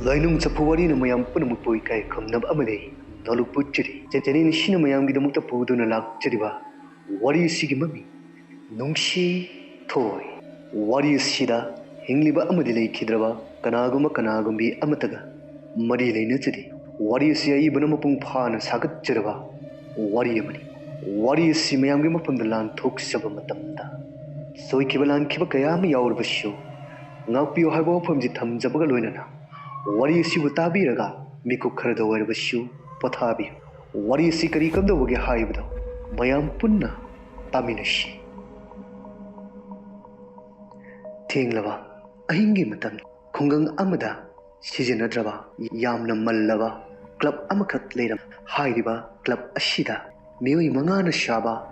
Lainung Sapuari Mayam Punamupu Kai Kamnab Amade, Nolupuchiri, Chetenin Shinamayam Gidamuta Puduna Lak Chediba. What do you see, Mummy? Nungshi Toy. What do you see da? Hingliba Amadile Kidraba, Kanaguma Kanagumbi Amataga, Madile Nutidi. What do you see Ibanamapung Pan Sagat Chedaba? What do you mean? What do you see Mayamgima from the land took Sabamatamda? So Kibalan Kibakayami Yaurvashu. Napio Habo from the Tamzabagaluna. What do you see with Tabiraga? Miku Karado Vashu, Potabi. What do you see Karikam the Wagi Haibdo? Mayam Punna, Taminashi. Tinglava, Ahingi Matan, Kungang Amada, Sizinadrava, Yamna Malava, Club Amakat Ladam, Haidiba, Club Ashida, Mui Mangana Shaba,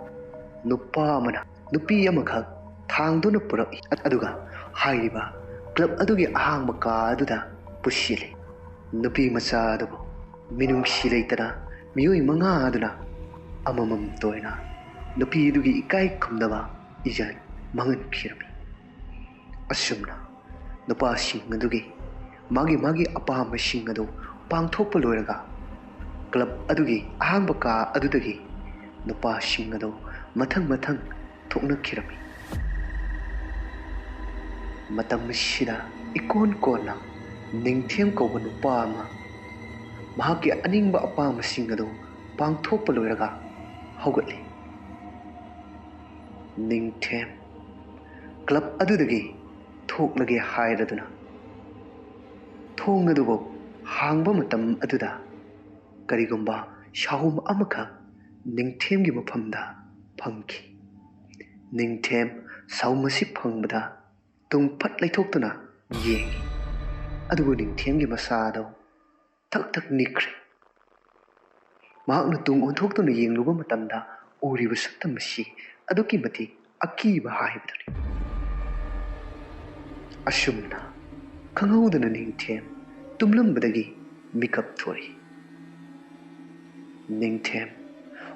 Nupa Mana, Nupi Yamaka, Tangduna Pura Aduga, Haidiba, Club Adugi Ahambaka Aduda, Pushili, Nupi Masadabo, Minum Shilatana, Mui Manga Aduna, Amamam Toina, Nupi Dugi Ikai Kumdava, Ijan, Mangan Pirami. Asumna, Nupa Shingadugi, Magi Apa Mashingado, Pang Topoloraga, Club Adugi, Ahambaka Adudagi, Nupa Shingado, Matang, Tokna Kirami. Matam Shida, Ikon Kona, Ningtiam Koba Nupama, Mahaki Animba Apa Mashingado, Pang Topoloraga, Hogatli. Ningtiam Club Adudagi. Thoklage Hairaduna Thongadubo Hangba Matam Aduda Karigumba Shahum Amaka Ningtem Gimapamda Punky Ningtem Saumasi Pungbada Tung Pat Laitokuna Yang Adu Ningtem Gimasado Tak Nikri Magna Tung Untokuna Yang Luba Matamda Uri Vasatamashi Aduki Mati Akiba Haibdari Asumna, Kangaudan Ningtem, Tumlumbadagi, Mikap Toy. Ningtem,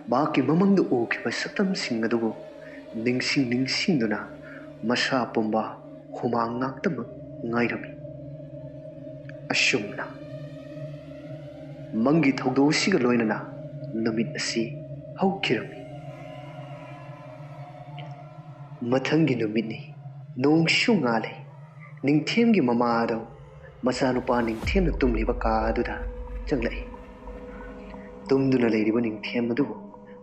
Baki Mamang the Oak by Satam Singadugo, Ningsing Duna, Masha Pumba, Humangaktam, Nairami. Asumna Mangi Togo Sigaloinana, Namit Asi, How Kirami Matangi Numini, Nong Shungale. Ningtem gi mamado masanupa ningtem na tumliba ka aduda changlai tumduna leiriba ningtem adu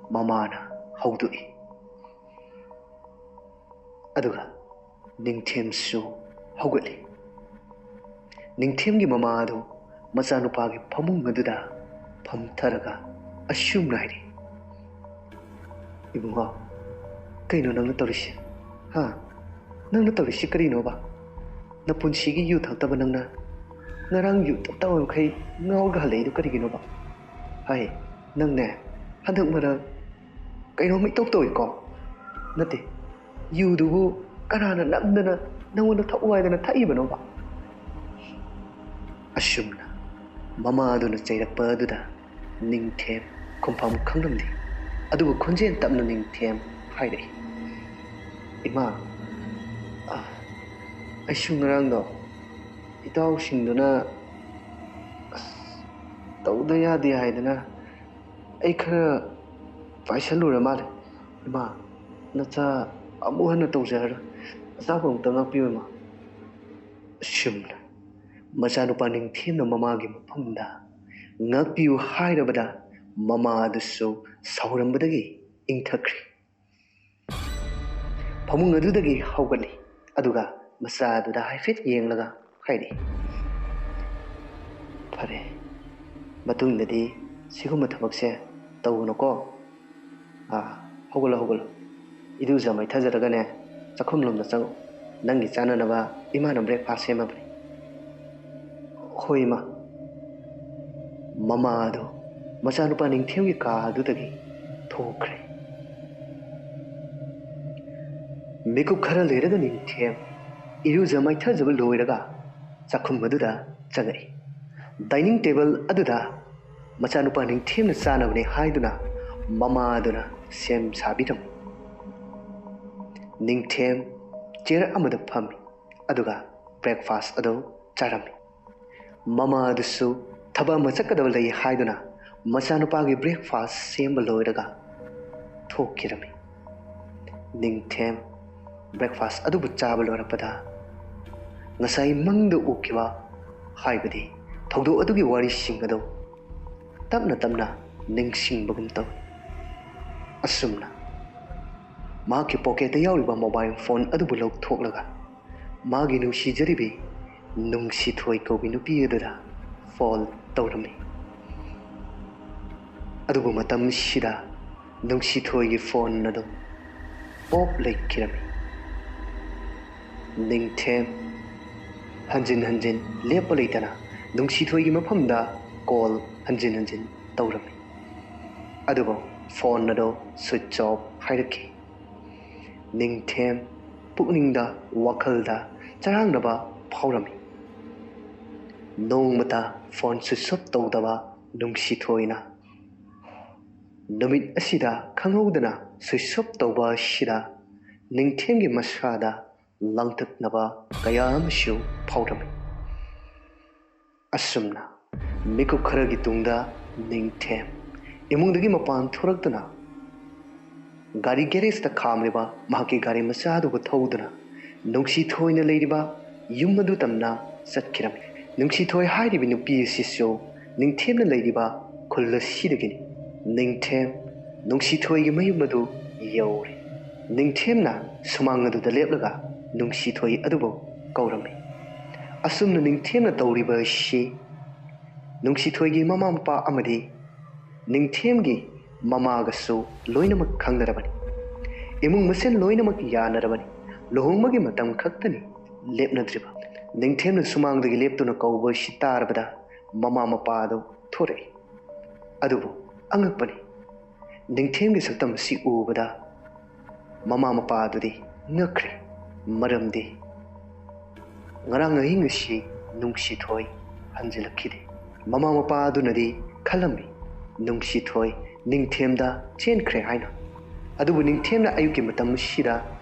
mamana haudui aduga ningtem su haugatli ningtem gi mamado masanupa gi phamung aduda phamtharaga asum nairi ibunga kaino nangna tawrisi ha nangna tawrisi karino ba na punsigi yu thakta nangna ngarang yu thakta kai ngawga halei du kari gino ba hai nangne handak mara kaino mi tok toy ko nate yu du karana namdana nangona thawai dana thai bano ba asumna mama adu na chairakpa aduda ningthem kompham khangramdi adubu khonjen tapna ningthem haidai ima Aishungarangdo, Itao Shinduna Taudaya de Haidana Akra Faishalura Mad, Ma, Nata Amuhana Tozer, Zabum Tanapima Shumna Masanupaning Tina Mamagi Punda, Napiu Haidabada, Mama the so Saurambadagi, Intakri Pamungadudagi Hogani, Aduga. Masadu da haifit yeng laga khairi phare matung dadi siguma thabakse tawuno ko hogol idu jamai thajaraga ne chakhum lomna chang nangi chana naba imana breakfast sema bri hoima mama do masanu pa ning themgi ka du dagi thokre mekup khara leraga ning them Iru Zamai Thazabal Loiraga, Sakum Maduda, Changai. Dining table Aduda, Machanupaning Tim Sanavne Haiduna, Mama Aduna, Sem Sabitum. Ning Tem, Jera Amada Pummy, Aduga, breakfast Ado, Charami. ꯃꯃꯥꯗꯨꯁꯨ ꯊꯕꯛ ꯑꯃ ꯆꯠꯀꯗꯕ ꯂꯩ ꯍꯥꯏꯗꯨꯅ ꯃꯆꯥꯅꯨꯄꯥꯒꯤ breakfast ꯁꯦꯝꯕ ꯂꯣꯏꯔꯒ ꯊꯣꯛꯈꯤꯔꯝꯃꯤ꯫ ꯅꯤꯡꯊꯦꯝ breakfast ꯑꯗꯨꯕꯨ ꯆꯥꯕ ꯂꯣꯏꯔꯛꯄꯗ ꯉꯁꯥꯏ ꯃꯪꯗ ꯎꯈꯤꯕ ꯍꯥꯏꯕꯗꯤ ꯊꯧꯗꯣꯛ ꯑꯗꯨꯒꯤ ꯋꯥꯔꯤꯁꯤꯡ ꯑꯗꯨ ꯇꯞꯅ ꯇꯞꯅ ꯅꯤꯡꯁꯤꯡꯕꯒꯨꯝ ꯇꯧꯏ꯫ ꯑꯁꯨꯝꯅ ꯃꯍꯥꯛꯀꯤ ꯄꯣꯀꯦꯠꯇ ꯌꯥꯎꯔꯤꯕ ꯃꯣꯕꯥꯏꯜ ꯐꯣꯟ ꯑꯗꯨꯕꯨ ꯂꯧꯊꯣꯛꯂꯒ ꯃꯥꯒꯤ ꯅꯨꯡꯁꯤꯖꯔꯤꯕꯤ ꯅꯨꯡꯁꯤꯊꯣꯏ ꯀꯧꯕꯤ ꯅꯨꯄꯤ ꯑꯗꯨꯗ ꯐꯣꯟ ꯇꯧꯔꯝꯃꯤ꯫ ꯑꯗꯨꯕꯨ ꯃꯇꯝꯁꯤꯗ ꯅꯨꯡꯁꯤꯊꯣꯏꯒꯤ ꯐꯣꯟ ꯑꯗꯨ ꯑꯣꯐ ꯂꯩꯈꯤꯔꯝꯃꯤ꯫ ꯅꯤꯡꯊꯦꯝ ꯍꯟꯖꯤꯟ ꯍꯟꯖꯤꯟ ꯂꯦꯞꯄ ꯂꯩꯇꯅ ꯅꯨꯡꯁꯤꯊꯣꯏꯒꯤ ꯃꯐꯝꯗ ꯀꯣꯜ ꯍꯟꯖꯤꯟ ꯍꯟꯖꯤൻ ꯇꯧꯔꯝꯃꯤ꯫ ꯑꯗꯨꯕꯨ ꯐꯣꯟ ꯑꯗꯨ ꯁ꯭ꯋꯤꯆ ꯑꯣꯐ ꯍꯥꯏꯔꯛꯈꯤ꯫ ꯅꯤꯡꯊꯦꯝ ꯄꯨꯛꯅꯤꯡꯗ ꯋꯥꯈꯜꯗ ꯆꯔꯥꯡꯅꯕ ꯐꯥꯎꯔꯝꯃꯤ꯫ ꯅꯣꯡꯃꯇ ꯐꯣꯟ ꯁ꯭ꯋꯤꯆ ꯑꯣꯐ ꯇꯧꯗꯕ ꯅꯨꯡꯁꯤꯊꯣꯏꯅ ꯅꯨꯃꯤꯠ ꯑꯁꯤꯗ ꯈꯪꯍꯧꯗꯅ ꯁ꯭ꯋꯤꯆ ꯑꯣꯐ ꯇꯧꯕ ꯑꯁꯤꯗ ꯅꯤꯡꯊꯦꯝꯒꯤ ꯃꯁꯥꯗ ꯂꯥꯡꯇꯛꯅꯕ ꯀꯌꯥ ꯑꯃꯁꯨ ꯐꯥꯎꯔꯝꯃꯤ꯫ ꯑꯁꯨꯝꯅ ꯃꯤꯀꯨꯞ ꯈꯔꯒꯤ ꯇꯨꯡꯗ ꯅꯤꯡꯊꯦꯝ ꯏꯃꯨꯡꯗꯒꯤ ꯃꯄꯥꯟ ꯊꯣꯔꯛꯇꯨꯅ ꯒꯥꯔꯤ ꯒꯦꯔꯦꯖꯇ ꯈꯥꯝꯂꯤꯕ ꯃꯍꯥꯛꯀꯤ ꯒꯥꯔꯤ ꯃꯆꯥ ꯑꯗꯨꯕꯨ ꯊꯧꯗꯨꯅ ꯅꯨꯡꯁꯤꯊꯣꯏꯅ ꯂꯩꯔꯤꯕ ꯌꯨꯝ ꯑꯗꯨ ꯇꯝꯅ ꯆꯠꯈꯤꯔꯝꯃꯤ꯫ ꯅꯨꯡꯁꯤꯊꯣꯏ ꯍꯥꯏꯔꯤꯕ ꯅꯨꯄꯤ ꯑꯁꯤꯁꯨ ꯅꯤꯡꯊꯦꯝꯅ ꯂꯩꯔꯤꯕ ꯈꯨꯜ ꯑꯁꯤꯗꯒꯤꯅꯤ꯫ ꯅꯤꯡꯊꯦꯝ ꯅꯨꯡꯁꯤꯊꯣꯏꯒꯤ ꯃꯌꯨꯝ ꯑꯗꯨ ꯌꯧꯔꯦ꯫ ꯅꯤꯡꯊꯦꯝꯅ ꯁꯨꯃꯥꯡ ꯑꯗꯨꯗ ꯂꯦꯞꯂꯒ ꯅꯨꯡꯁꯤꯊꯣꯏ ꯑꯗꯨꯕꯨ ꯀꯧꯔꯝꯃꯤ꯫ ꯑꯁꯨꯝꯅ ꯅꯤꯡꯊꯦꯝꯅ ꯇꯧꯔꯤꯕ ꯑꯁꯤ ꯅꯨꯡꯁꯤꯊꯣꯏꯒꯤ ꯃꯃꯥ ꯃꯄꯥ ꯑꯃꯗꯤ ꯅꯤꯡꯊꯦꯝꯒꯤ ꯃꯃꯥꯒꯁꯨ ꯂꯣꯏꯅꯃꯛ ꯈꯪꯅꯔꯕꯅꯤ꯫ ꯏꯃꯨꯡ ꯃꯁꯦꯟ ꯂꯣꯏꯅꯃꯛ ꯌꯥꯅꯔꯕꯅꯤ꯫ ꯂꯨꯍꯣꯡꯕꯒꯤ ꯃꯇꯝ ꯈꯛꯇꯅꯤ ꯂꯦꯞꯅꯗ꯭ꯔꯤꯕ꯫ ꯅꯤꯡꯊꯦꯝꯅ ꯁꯨꯃꯥꯡꯗꯒꯤ ꯂꯦꯞꯇꯨꯅ ꯀꯧꯕ ꯑꯁꯤ ꯇꯥꯔꯕꯗ ꯃꯃꯥ ꯃꯄꯥ ꯑꯗꯨ ꯊꯣꯔꯛꯏ꯫ ꯑꯗꯨꯕꯨ ꯑꯉꯛꯄꯅꯤ, ꯅꯤꯡꯊꯦꯝꯒꯤ ꯁꯛꯇꯝ ꯑꯁꯤ ꯎꯕꯗ ꯃꯃꯥ ꯃꯄꯥ ꯑꯗꯨꯗꯤ ꯉꯛꯈ꯭ꯔꯦ꯫ ꯃꯔꯝꯗꯤ ꯉꯔꯥꯡ ꯑꯍꯤꯡ ꯑꯁꯤ ꯅꯨꯡꯁꯤꯊꯣꯏ ꯍꯟꯖꯤꯜꯂꯛꯈꯤꯗꯦ꯫ ꯃꯃꯥ ꯃꯄꯥ ꯑꯗꯨꯅꯗꯤ ꯈꯜꯂꯝꯃꯤ ꯅꯨꯡꯁꯤꯊꯣꯏ ꯅꯤꯡꯊꯦꯝꯗ ꯆꯦꯟꯈ꯭ꯔꯦ ꯍꯥꯏꯅ꯫ ꯑꯗꯨꯕꯨ ꯅꯤꯡꯊꯦꯝꯅ ꯑꯌꯨꯛꯀꯤ ꯃꯇꯝ ꯑꯁꯤꯗ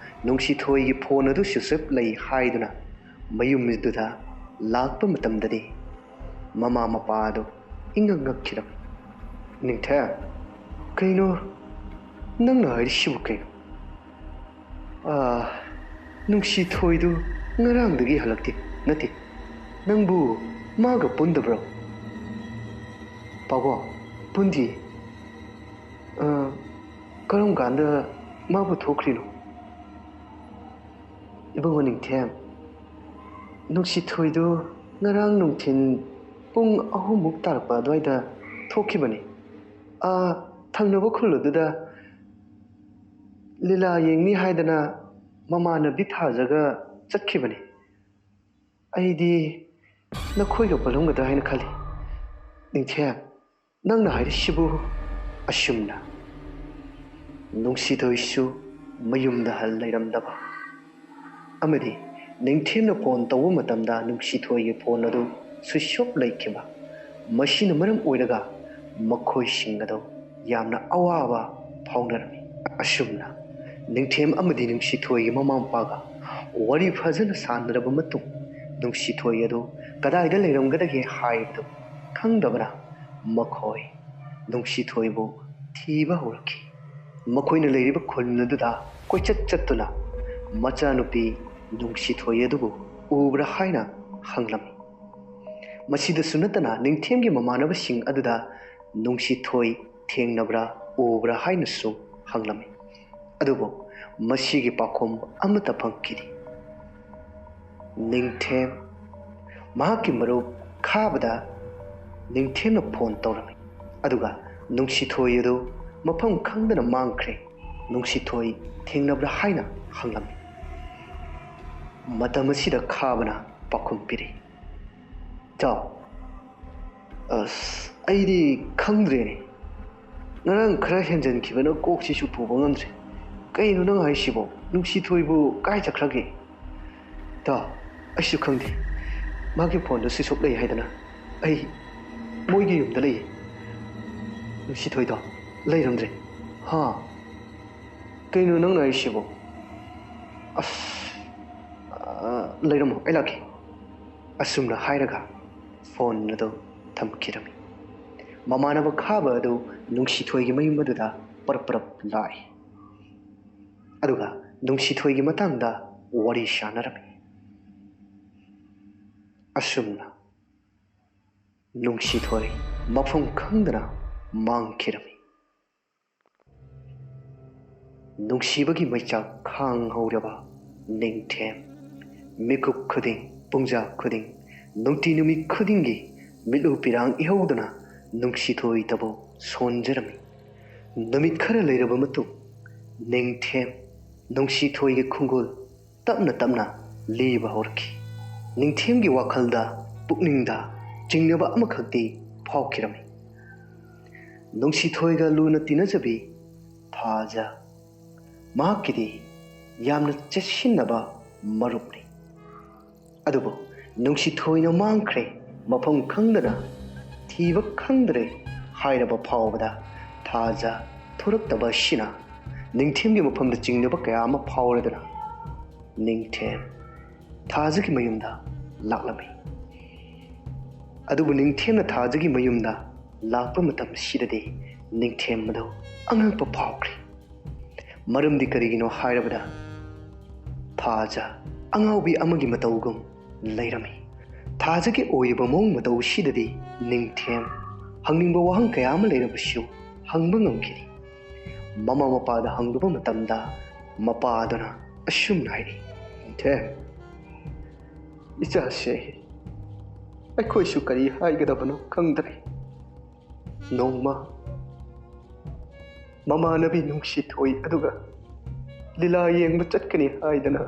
ꯅꯨꯡꯁꯤꯊꯣꯏꯒꯤ ꯐꯣꯟ ꯑꯗꯨ ꯁ꯭ꯋꯤꯆ ꯑꯣꯐ ꯂꯩ ꯍꯥꯏꯗꯨꯅ ꯃꯌꯨꯝꯗꯨꯗ ꯂꯥꯛꯄ ꯃꯇꯝꯗꯗꯤ ꯃꯃꯥ ꯃꯄꯥ ꯑꯗꯨ ꯏꯉꯛ ꯉꯛꯈꯤꯔꯝꯃꯤ꯫ ꯅꯤꯡꯊꯦꯝ, ꯀꯩꯅꯣ ꯅꯪꯅ ꯍꯥꯏꯔꯤꯁꯤꯕꯨ ꯀꯩꯅꯣ? ꯅꯨꯡꯁꯤꯊꯣꯏꯗꯨ ꯉꯔꯥꯡꯗꯒꯤ ꯍꯜꯂꯛꯇꯦ꯫ ꯅꯠꯇꯦ, ꯅꯪꯕꯨ ꯃꯥꯒ ꯄꯨꯟꯗꯕ꯭ꯔꯣ? ꯄꯥꯕꯣ, ꯄꯨꯟꯗꯤꯌꯦ꯫ ꯀꯔꯝ ꯀꯥꯟꯗ ꯃꯥꯕꯨ ꯊꯣꯛꯈ꯭ꯔꯤꯅꯣ? ꯏꯕꯨꯡꯉꯣ ꯅꯤꯡꯊꯦꯝ, ꯅꯨꯡꯁꯤꯊꯣꯏꯗꯨ ꯉꯔꯥꯡ ꯅꯨꯡꯊꯤꯟ ꯄꯨꯡ 3 ꯇꯥꯔꯛꯄ ꯑꯗꯨꯋꯥꯏꯗ ꯊꯣꯛꯈꯤꯕꯅꯤ꯫ ꯊꯪꯅꯕ ꯈꯨꯜ ꯑꯗꯨꯗ ꯂꯤꯂꯥ ꯌꯦꯡꯅꯤ ꯍꯥꯏꯗꯅ ꯃꯃꯥꯟꯅꯕꯤ ꯊꯥꯖꯒ ꯆꯠꯈꯤꯕꯅꯤ꯫ ꯑꯩꯗꯤ ꯅꯈꯣꯏꯒ ꯄꯨꯜꯂꯝꯒꯗ꯭ꯔꯥ ꯍꯥꯏꯅ ꯈꯜꯂꯤ꯫ ꯅꯤꯡꯊꯦꯝ, ꯅꯪꯅ ꯍꯥꯏꯔꯤꯁꯤꯕꯨ ꯑꯁꯨꯝꯅ ꯅꯨꯡꯁꯤꯊꯣꯏꯁꯨ ꯃꯌꯨꯝꯗ ꯂꯩꯔꯝꯗꯕ ꯑꯃꯗꯤ ꯅꯤꯡꯊꯦꯝꯅ ꯐꯣꯟ ꯇꯧꯕ ꯃꯇꯝꯗ ꯅꯨꯡꯁꯤꯊꯣꯏꯒꯤ ꯐꯣꯟ ꯑꯗꯨ ꯁ꯭ꯋꯤꯆ ꯑꯣꯐ ꯂꯩꯈꯤꯕ꯫ ꯃꯁꯤꯅ ꯃꯔꯝ ꯑꯣꯏꯔꯒ ꯃꯈꯣꯏꯁꯤꯡ ꯑꯗꯨ ꯌꯥꯝꯅ ꯑꯋꯥꯕ ꯐꯥꯎꯅꯔꯝꯃꯤ꯫ ꯑꯁꯨꯝꯅ ꯅꯤꯡꯊꯦꯝ ꯑꯃꯗꯤ ꯅꯨꯡꯁꯤꯊꯣꯏꯒꯤ ꯃꯃꯥ ꯃꯄꯥꯒ ꯋꯥꯔꯤ ꯐꯖꯅ ꯁꯥꯟꯅꯔꯕ ꯃꯇꯨꯡ ꯅꯨꯡꯁꯤꯊꯣꯏ ꯑꯗꯨ ꯀꯗꯥꯏꯗ ꯂꯩꯔꯝꯒꯗꯒꯦ ꯍꯥꯏꯕꯗꯨ ꯈꯪꯗꯕꯅ ꯃꯈꯣꯏ ꯅꯨꯡꯁꯤꯊꯣꯏꯕꯨ ꯊꯤꯕ ꯍꯧꯔꯛꯈꯤ꯫ ꯃꯈꯣꯏꯅ ꯂꯩꯔꯤꯕ ꯈꯨꯜ ꯑꯗꯨꯗ ꯀꯣꯏꯆꯠ ꯆꯠꯇꯨꯅ ꯃꯆꯥꯅꯨꯄꯤ ꯅꯨꯡꯁꯤꯊꯣꯏ ꯑꯗꯨꯕꯨ ꯎꯕ꯭ꯔꯥ ꯍꯥꯏꯅ ꯍꯪꯂꯝꯃꯤ꯫ ꯃꯁꯤꯗꯁꯨ ꯅꯠꯇꯅ ꯅꯤꯡꯊꯦꯝꯒꯤ ꯃꯃꯥꯟꯅꯕꯁꯤꯡ ꯑꯗꯨꯗ ꯅꯨꯡꯁꯤꯊꯣꯏ ꯊꯦꯡꯅꯕ꯭ꯔꯥ ꯎꯕ꯭ꯔꯥ ꯍꯥꯏꯅꯁꯨ ꯍꯪꯂꯝꯃꯤ꯫ ꯑꯗꯨꯕꯨ ꯃꯁꯤꯒꯤ ꯄꯥꯎꯈꯨꯝ ꯑꯃꯠꯇ ꯐꯪꯈꯤꯗꯦ꯫ ꯅꯤꯡꯊꯦꯝ ꯃꯍꯥꯛꯀꯤ ꯃꯔꯨꯞ ꯈꯥꯕꯗ ꯅꯤꯡꯊꯦꯝꯅ ꯐꯣꯟ ꯇꯧꯔꯝꯃꯤ꯫ ꯑꯗꯨꯒ ꯅꯨꯡꯁꯤꯊꯣꯏ ꯑꯗꯨ ꯃꯐꯝ ꯈꯪꯗꯅ ꯃꯥꯡꯈ꯭ꯔꯦ, ꯅꯨꯡꯁꯤꯊꯣꯏ ꯊꯦꯡꯅꯕ꯭ꯔꯥ ꯍꯥꯏꯅ ꯍꯪꯂꯝꯃꯤ꯫ ꯃꯇꯝ ꯑꯁꯤꯗ ꯈꯥꯕꯅ ꯄꯥꯎꯈꯨꯝ ꯄꯤꯔꯛꯏ꯫ ꯏꯇꯥꯎ, ꯑꯩꯗꯤ ꯈꯪꯗ꯭ꯔꯦꯅꯦ꯫ ꯉꯔꯥꯡ ꯈꯔ ꯍꯦꯟꯖꯟꯈꯤꯕꯅ ꯀꯣꯛꯁꯤꯁꯨ ꯄꯨꯕ ꯉꯝꯗ꯭ꯔꯦ꯫ ꯀꯩꯅꯣ ꯅꯪ ꯍꯥꯏꯁꯤꯕꯣ? ꯅꯨꯡꯁꯤꯊꯣꯏꯕꯨ ꯀꯥꯏ ꯆꯠꯈ꯭ꯔꯒꯦ? ꯏꯇꯥꯎ, ꯑꯩꯁꯨ ꯈꯪꯗꯦ꯫ ꯃꯥꯒꯤ ꯐꯣꯟꯗꯣ ꯁ꯭ꯋꯤꯆ ꯑꯣꯐ ꯂꯩ ꯍꯥꯏꯗꯅ ꯑꯩ ꯃꯣꯏꯒꯤ ꯌꯨꯝꯗ ꯂꯩꯌꯦ꯫ ꯅꯨꯡꯁꯤꯊꯣꯏꯗꯣ ꯂꯩꯔꯝꯗ꯭ꯔꯦ꯫ ꯀꯩꯅꯣ ꯅꯪꯅ ꯍꯥꯏꯁꯤꯕꯣ? ꯂꯩꯔꯝꯃꯣ, ꯑꯩ ꯂꯥꯛꯀꯦ꯫ ꯑꯁꯨꯝꯅ ꯍꯥꯏꯔꯒ ꯐꯣꯟ ꯑꯗꯨ ꯊꯝꯈꯤꯔꯝꯃꯤ꯫ ꯃꯃꯥꯟꯅꯕ ꯈꯥꯕ ꯑꯗꯨ ꯅꯨꯡꯁꯤꯊꯣꯏꯒꯤ ꯃꯌꯨꯝ ꯑꯗꯨꯗ ꯄꯔꯞ ꯄꯔꯞ ꯂꯥꯛꯏ꯫ ꯑꯗꯨꯒ ꯅꯨꯡꯁꯤꯊꯣꯏꯒꯤ ꯃꯇꯥꯡꯗ ꯋꯥꯔꯤ ꯁꯥꯟꯅꯔꯝꯃꯤ꯫ ꯑꯁꯨꯝꯅ ꯅꯨꯡꯁꯤꯊꯣꯏ ꯃꯐꯝ ꯈꯪꯗꯅ ꯃꯥꯡꯈꯤꯔꯝꯃꯤ꯫ ꯅꯨꯡꯁꯤꯕꯒꯤ ꯃꯩꯆꯥꯛ ꯈꯥꯡꯍꯧꯔꯕ ꯅꯤꯡꯊꯦꯝ ꯃꯤꯀꯨꯞ ꯈꯨꯗꯤꯡ ꯄꯨꯡꯖꯥ ꯈꯨꯗꯤꯡ ꯅꯨꯡꯇꯤ ꯅꯨꯃꯤꯠ ꯈꯨꯗꯤꯡꯒꯤ ꯃꯤꯠꯂꯨ ꯄꯤꯔꯥꯡ ꯏꯍꯧꯗꯅ ꯅꯨꯡꯁꯤꯊꯣꯏꯇꯕꯨ ꯁꯣꯟꯖꯔꯝꯃꯤ꯫ ꯅꯨꯃꯤꯠ ꯈꯔ ꯂꯩꯔꯕ ꯃꯇꯨꯡ ꯅꯤꯡꯊꯦꯝ ꯅꯨꯡꯁꯤꯊꯣꯏꯒꯤ ꯈꯣꯡꯒꯨꯜ ꯇꯞꯅ ꯇꯞꯅ ꯂꯤꯕ ꯍꯧꯔꯛꯈꯤ꯫ ꯅꯤꯡꯊꯦꯝꯒꯤ ꯋꯥꯈꯜꯗ ꯄꯨꯛꯅꯤꯡꯗ ꯆꯤꯡꯅꯕ ꯑꯃꯈꯛꯇꯤ ꯐꯥꯎꯈꯤꯔꯝꯃꯤ꯫ ꯅꯨꯡꯁꯤꯊꯣꯏꯒ ꯂꯨꯅ ꯇꯤꯟꯅꯖꯕꯤ ꯊꯥꯖ ꯃꯍꯥꯛꯀꯤꯗꯤ ꯌꯥꯝꯅ ꯆꯦꯠꯁꯤꯟꯅꯕ ꯃꯔꯨꯞꯅꯤ꯫ ꯑꯗꯨꯕꯨ ꯅꯨꯡꯁꯤꯊꯣꯏꯅ ꯃꯥꯡꯈ꯭ꯔꯦ ꯃꯐꯝ ꯈꯪꯗꯅ ꯊꯤꯕ ꯈꯪꯗ꯭ꯔꯦ ꯍꯥꯏꯔꯕ ꯐꯥꯎꯕꯗ ꯊꯥꯖ ꯊꯣꯔꯛꯇꯕ ꯑꯁꯤꯅ ꯅꯤꯡꯊꯦꯝꯒꯤ ꯃꯐꯝꯗ ꯆꯤꯡꯅꯕ ꯀꯌꯥ ꯑꯃ ꯐꯥꯎꯔꯗꯨꯅ ꯅꯤꯡꯊꯦꯝ ꯊꯥꯖꯒꯤ ꯃꯌꯨꯝꯗ ꯂꯥꯛꯂꯝꯃꯤ꯫ ꯑꯗꯨꯕꯨ ꯅꯤꯡꯊꯦꯝꯅ ꯊꯥꯖꯒꯤ ꯃꯌꯨꯝꯗ ꯂꯥꯛꯄ ꯃꯇꯝꯁꯤꯗꯗꯤ ꯅꯤꯡꯊꯦꯝ ꯑꯗꯨ ꯑꯉꯛꯄ ꯐꯥꯎꯈ꯭ꯔꯦ꯫ ꯃꯔꯝꯗꯤ ꯀꯔꯤꯒꯤꯅꯣ ꯍꯥꯏꯔꯕꯗ ꯊꯥꯖ ꯑꯉꯥꯎꯕꯤ ꯑꯃꯒꯤ ꯃꯇꯧꯒꯨꯝ ꯂꯩꯔꯝꯃꯤ꯫ ꯊꯥꯖꯒꯤ ꯑꯣꯏꯔꯤꯕ ꯃꯑꯣꯡ ꯃꯇꯧꯁꯤꯗꯗꯤ ꯅꯤꯡꯊꯦꯝ ꯍꯪꯅꯤꯡꯕ ꯋꯥꯍꯪ ꯀꯌꯥ ꯑꯃ ꯂꯩꯔꯕꯁꯨ ꯍꯪꯕ ꯉꯝꯈꯤꯗꯦ꯫ ꯃꯃꯥ ꯃꯄꯥꯗ ꯍꯪꯂꯨꯕ ꯃꯇꯝꯗ ꯃꯄꯥ ꯑꯗꯨꯅ ꯑꯁꯨꯝꯅ ꯍꯥꯏꯔꯤ, "ꯅꯤꯡꯊꯦꯝ, ꯏꯆꯥꯁꯦ ꯑꯩꯈꯣꯏꯁꯨ ꯀꯔꯤ ꯍꯥꯏꯒꯗꯕꯅꯣ ꯈꯪꯗ꯭ꯔꯦ꯫ ꯅꯣꯡꯃ ꯃꯃꯥꯟꯅꯕꯤ ꯅꯨꯡꯁꯤꯊꯣꯏ ꯑꯗꯨꯒ ꯂꯤꯂꯥ ꯌꯦꯡꯕ ꯆꯠꯀꯅꯤ ꯍꯥꯏꯗꯅ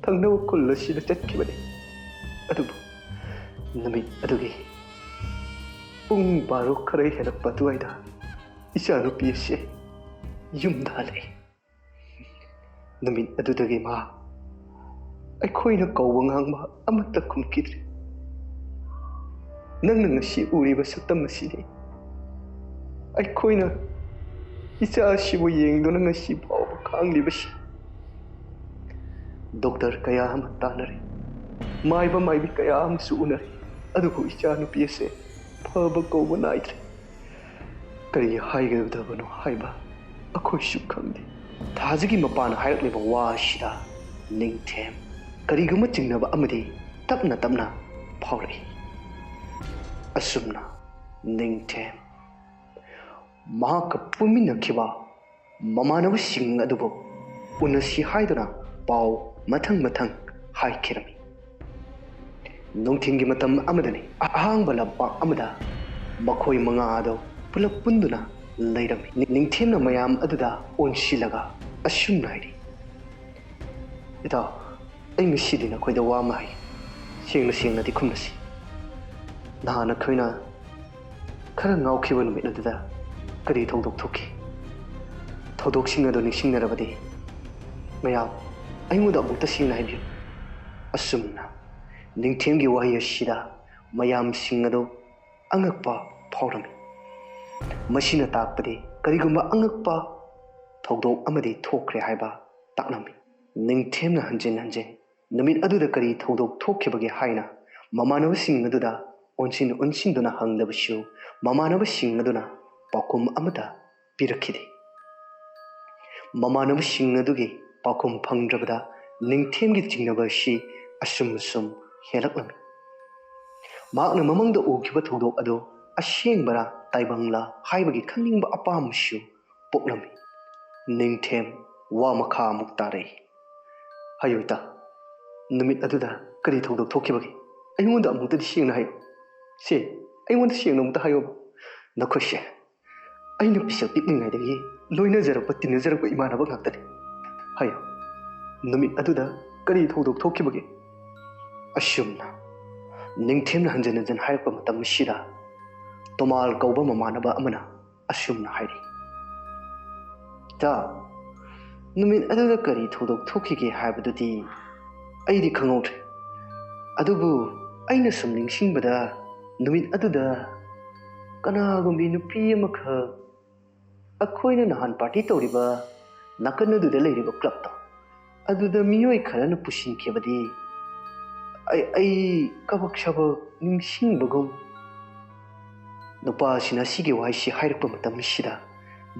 ꯊꯪꯅꯕ ꯈꯨꯜ ꯑꯁꯤꯗ ꯆꯠꯈꯤꯕꯅꯤ꯫ ꯑꯗꯨꯕꯨ ꯅꯨꯃꯤꯠ ꯑꯗꯨꯒꯤ ꯄꯨꯡ 12 ꯈꯔ ꯍꯦꯜꯂꯛꯄ ꯑꯗꯨꯋꯥꯏꯗ ꯏꯆꯥꯅꯨꯄꯤ ꯑꯁꯤ ꯌꯨꯝꯗ ꯍꯜꯂꯛꯏ꯫ ꯅꯨꯃꯤꯠ ꯑꯗꯨꯗꯒꯤ ꯃꯥ ꯑꯩꯈꯣꯏꯅ ꯀꯧꯕ ꯉꯥꯡꯕ ꯑꯃꯠꯇ ꯈꯨꯝꯈꯤꯗ꯭ꯔꯦ꯫ ꯅꯪꯅ ꯉꯁꯤ ꯎꯔꯤꯕ ꯁꯛꯇꯝ ꯑꯁꯤꯅꯤ ꯑꯩꯈꯣꯏꯅ ꯏꯆꯥ ꯑꯁꯤꯕꯨ ꯌꯦꯡꯗꯨꯅ ꯉꯁꯤ ꯐꯥꯎꯕ ꯈꯥꯡꯂꯤꯕꯁꯤ꯫ ꯗꯣꯛꯇꯔ ꯀꯌꯥ ꯑꯃ ꯇꯥꯟꯅꯔꯦ, ꯃꯥꯏꯕ ꯃꯥꯏꯕꯤ ꯀꯌꯥ ꯑꯃꯁꯨ ꯎꯅꯔꯦ, ꯑꯗꯨꯕꯨ ꯏꯆꯥꯅꯨꯄꯤ ꯑꯁꯤ ꯐꯕ ꯀꯧꯕ ꯅꯥꯏꯗ꯭ꯔꯦ꯫ ꯀꯔꯤ ꯍꯥꯏꯒꯗꯕꯅꯣ ꯍꯥꯏꯕ ꯑꯩꯈꯣꯏꯁꯨ ꯈꯪꯗꯦ." ꯊꯥꯖꯒꯤ ꯃꯄꯥꯅ ꯍꯥꯏꯔꯛꯂꯤꯕ ꯋꯥ ꯑꯁꯤꯗ ꯅꯤꯡꯊꯦꯝ ꯀꯔꯤꯒꯨꯝꯕ ꯆꯤꯡꯅꯕ ꯑꯃꯗꯤ ꯇꯞꯅ ꯇꯞꯅ ꯐꯥꯎꯔꯛꯏ꯫ ꯑꯁꯨꯝꯅ ꯅꯤꯡꯊꯦꯝ ꯃꯍꯥꯛꯀ ꯄꯨꯟꯃꯤꯟꯅꯈꯤꯕ ꯃꯃꯥꯟꯅꯕꯁꯤꯡ ꯑꯗꯨꯕꯨ ꯎꯅꯁꯤ ꯍꯥꯏꯗꯨꯅ ꯄꯥꯎ ꯃꯊꯪ ꯃꯊꯪ ꯍꯥꯏꯈꯤꯔꯝꯃꯤ꯫ ꯅꯨꯡꯊꯤꯟꯒꯤ ꯃꯇꯝ ꯑꯃꯗꯅꯤ ꯑꯍꯥꯡꯕ ꯂꯝꯄꯥꯛ ꯑꯃꯗ ꯃꯈꯣꯏ 5 ꯑꯗꯨ ꯄꯨꯂꯞ ꯄꯨꯟꯗꯨꯅ ꯂꯩꯔꯝꯃꯤ꯫ ꯅꯤꯡꯊꯦꯝꯅ ꯃꯌꯥꯝ ꯑꯗꯨꯗ ꯑꯣꯟꯁꯤꯜꯂꯒ ꯑꯁꯨꯝꯅ ꯍꯥꯏꯔꯤ, "ꯏꯇꯥꯎ, ꯑꯩ ꯉꯁꯤꯗꯤ ꯅꯈꯣꯏꯗ ꯋꯥ ꯑꯃ ꯍꯥꯏ, ꯁꯦꯡꯅ ꯁꯦꯡꯅꯗꯤ ꯈꯨꯝꯅꯁꯤ꯫ ꯅꯍꯥꯟ ꯑꯩꯈꯣꯏꯅ ꯈꯔ ꯉꯥꯎꯈꯤꯕ ꯅꯨꯃꯤꯠ ꯑꯗꯨꯗ ꯀꯔꯤ ꯊꯧꯗꯣꯛ ꯊꯣꯛꯈꯤ? ꯊꯧꯗꯣꯛꯁꯤꯡ ꯑꯗꯨ ꯅꯤꯡꯁꯤꯡꯅꯔꯕꯗꯤ ꯃꯌꯥꯝ ꯑꯩꯉꯣꯟꯗ ꯑꯃꯨꯛꯇ ꯁꯦꯡꯅ ꯍꯥꯏꯕꯤꯌꯨ." ꯑꯁꯨꯝꯅ ꯅꯤꯡꯊꯦꯝꯒꯤ ꯋꯥꯍꯩ ꯑꯁꯤꯗ ꯃꯌꯥꯝꯁꯤꯡ ꯑꯗꯨ ꯑꯉꯛꯄ ꯐꯥꯎꯔꯝꯃꯤ꯫ ꯃꯁꯤꯅ ꯇꯥꯛꯄꯗꯤ ꯀꯔꯤꯒꯨꯝꯕ ꯑꯉꯛꯄ ꯊꯧꯗꯣꯛ ꯑꯃꯗꯤ ꯊꯣꯛꯈ꯭ꯔꯦ ꯍꯥꯏꯕ ꯇꯥꯛꯂꯝꯃꯤ꯫ ꯅꯤꯡꯊꯦꯝꯅ ꯍꯟꯖꯤꯟ ꯍꯟꯖꯤꯟ ꯅꯨꯃꯤꯠ ꯑꯗꯨꯗ ꯀꯔꯤ ꯊꯧꯗꯣꯛ ꯊꯣꯛꯈꯤꯕꯒꯦ ꯍꯥꯏꯅ ꯃꯃꯥꯟꯅꯕꯁꯤꯡ ꯑꯗꯨꯗ ꯑꯣꯟꯁꯤꯟꯗꯨꯅ ꯍꯪꯂꯕꯁꯨ ꯃꯃꯥꯟꯅꯕꯁꯤꯡ ꯑꯗꯨꯅ ꯄꯥꯎꯈꯨꯝ ꯑꯃꯠꯇ ꯄꯤꯔꯛꯈꯤꯗꯦ꯫ ꯃꯃꯥꯟꯅꯕꯁꯤꯡ ꯑꯗꯨꯒꯤ ꯄꯥꯎꯈꯨꯝ ꯐꯪꯗ꯭ꯔꯕꯗ ꯅꯤꯡꯊꯦꯝꯒꯤ ꯆꯤꯡꯅꯕ ꯑꯁꯤ ꯑꯁꯨꯝ ꯍꯦꯜꯂꯛꯂꯝꯃꯤ꯫ ꯃꯍꯥꯛꯅ ꯃꯃꯥꯡꯗ ꯎꯈꯤꯕ ꯊꯧꯗꯣꯛ ꯑꯗꯨ ꯑꯁꯦꯡꯕꯔꯥ ꯇꯥꯏꯕꯪꯂꯥ ꯍꯥꯏꯕꯒꯤ ꯈꯪꯅꯤꯡꯕ ꯑꯄꯥꯝꯕꯁꯨ ꯄꯣꯛꯂꯝꯃꯤ꯫ ꯅꯤꯡꯊꯦꯝ ꯋꯥ ꯃꯈꯥ ꯑꯃꯨꯛ ꯇꯥꯔꯛꯏ, "ꯍꯥꯏꯌꯨ ꯏꯇꯥ, ꯅꯨꯃꯤꯠ ꯑꯗꯨꯗ ꯀꯔꯤ ꯊꯧꯗꯣꯛ ꯊꯣꯛꯈꯤꯕꯒꯦ? ꯑꯩꯉꯣꯟꯗ ꯑꯃꯨꯛꯇꯗꯤ ꯁꯦꯡꯅ ꯍꯥꯏꯌꯨ꯫ ꯑꯩꯉꯣꯟꯗ ꯁꯦꯡꯅ ꯑꯃꯨꯛꯇ ꯍꯥꯏꯌꯨꯕ꯫ ꯅꯈꯣꯏꯁꯦ ꯑꯩꯅ ꯄꯤꯁꯛ ꯄꯤꯛꯂꯤꯉꯩꯗꯒꯤ ꯂꯣꯏꯅꯖꯔꯛꯄ ꯇꯤꯟꯅꯖꯔꯛꯄ ꯏꯃꯥꯟꯅꯕ ꯉꯥꯛꯇꯅꯤ꯫ ꯍꯥꯏꯌꯨ, ꯅꯨꯃꯤꯠ ꯑꯗꯨꯗ ꯀꯔꯤ ꯊꯧꯗꯣꯛ ꯊꯣꯛꯈꯤꯕꯒꯦ?" ꯑꯁꯨꯝꯅ ꯅꯤꯡꯊꯦꯝꯅ ꯍꯟꯖꯤꯟ ꯍꯟꯖꯤꯟ ꯍꯥꯏꯔꯛꯄ ꯃꯇꯝ ꯑꯁꯤꯗ ꯇꯣꯃꯥꯜ ꯀꯧꯕ ꯃꯃꯥꯟꯅꯕ ꯑꯃꯅ ꯑꯁꯨꯝꯅ ꯍꯥꯏꯔꯤ, "ꯏꯇꯥ, ꯅꯨꯃꯤꯠ ꯑꯗꯨꯗ ꯀꯔꯤ ꯊꯧꯗꯣꯛ ꯊꯣꯛꯈꯤꯒꯦ ꯍꯥꯏꯕꯗꯨꯗꯤ ꯑꯩꯗꯤ ꯈꯪꯍꯧꯗ꯭ꯔꯦ꯫ ꯑꯗꯨꯕꯨ ꯑꯩꯅ ꯁꯨꯝ ꯅꯤꯡꯁꯤꯡꯕꯗ ꯅꯨꯃꯤꯠ ꯑꯗꯨꯗ ꯀꯅꯥꯒꯨꯝꯕꯤ ꯅꯨꯄꯤ ꯑꯃꯈꯛ ꯑꯩꯈꯣꯏꯅ ꯅꯍꯥꯟ ꯄꯥꯔꯇꯤ ꯇꯧꯔꯤꯕ ꯅꯥꯀꯟ ꯑꯗꯨꯗ ꯂꯩꯔꯤꯕ ꯀ꯭ꯂꯕꯇꯣ ꯑꯗꯨꯗ ꯃꯤꯑꯣꯏ ꯈꯔꯅ ꯄꯨꯁꯤꯟꯈꯤꯕꯗꯤ ꯑꯩ ꯀꯕꯛ ꯁꯕꯛ ꯅꯤꯡꯁꯤꯡꯕꯒꯨꯝ ꯅꯨꯄꯥꯁꯤꯅ ꯁꯤꯒꯤ ꯋꯥꯍꯩꯁꯤ ꯍꯥꯏꯔꯛꯄ ꯃꯇꯝꯁꯤꯗ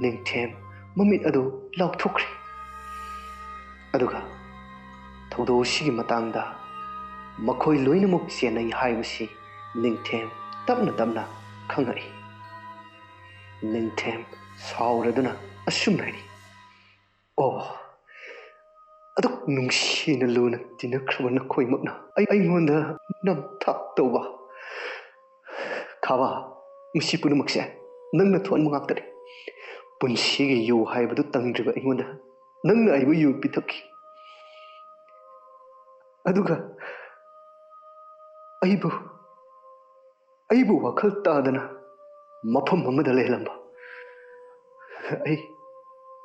ꯅꯤꯡꯊꯦꯝ ꯃꯃꯤꯠ ꯑꯗꯨ ꯂꯥꯎꯊꯣꯛꯈ꯭ꯔꯦ ꯑꯗꯨꯒ ꯊꯧꯗꯣꯛ ꯑꯁꯤꯒꯤ ꯃꯇꯥꯡꯗ ꯃꯈꯣꯏ ꯂꯣꯏꯅꯃꯛ ꯆꯦꯟꯅꯩ ꯍꯥꯏꯕꯁꯤ ꯅꯤꯡꯊꯦꯝ ꯇꯞꯅ ꯇꯞꯅ ꯈꯪꯉꯛꯏ ꯅꯤꯡꯊꯦꯝ ꯁꯥꯎꯔꯗꯨꯅ ꯑꯁꯨꯝꯅ ꯍꯥꯏꯔꯤ ꯑꯣ ꯑꯗꯨꯛ ꯅꯨꯡꯁꯤꯅ ꯂꯨꯅ ꯇꯤꯟꯅꯈ꯭ꯔꯕ ꯅꯈꯣꯏꯃꯛꯅ ꯑꯩꯉꯣꯟꯗ ꯅꯝꯊꯥꯛ ꯇꯧꯕ ꯈꯥꯕ ꯃꯁꯤ ꯄꯨꯝꯅꯃꯛꯁꯦ ꯅꯪꯅ ꯊꯣꯛꯍꯟꯕ ꯉꯥꯛꯇꯅꯤ ꯄꯨꯟꯁꯤꯒꯤ ꯌꯨ ꯍꯥꯏꯕꯗꯨ ꯇꯪꯗ꯭ꯔꯤꯕ ꯑꯩꯉꯣꯟꯗ ꯅꯪꯅ ꯑꯩꯕꯨ ꯌꯨ ꯄꯤꯊꯛꯈꯤ ꯑꯗꯨꯒ ꯑꯩꯕꯨ ꯋꯥꯈꯜ ꯇꯥꯗꯅ ꯃꯐꯝ ꯑꯃꯗ ꯂꯩꯍꯜꯂꯝꯕ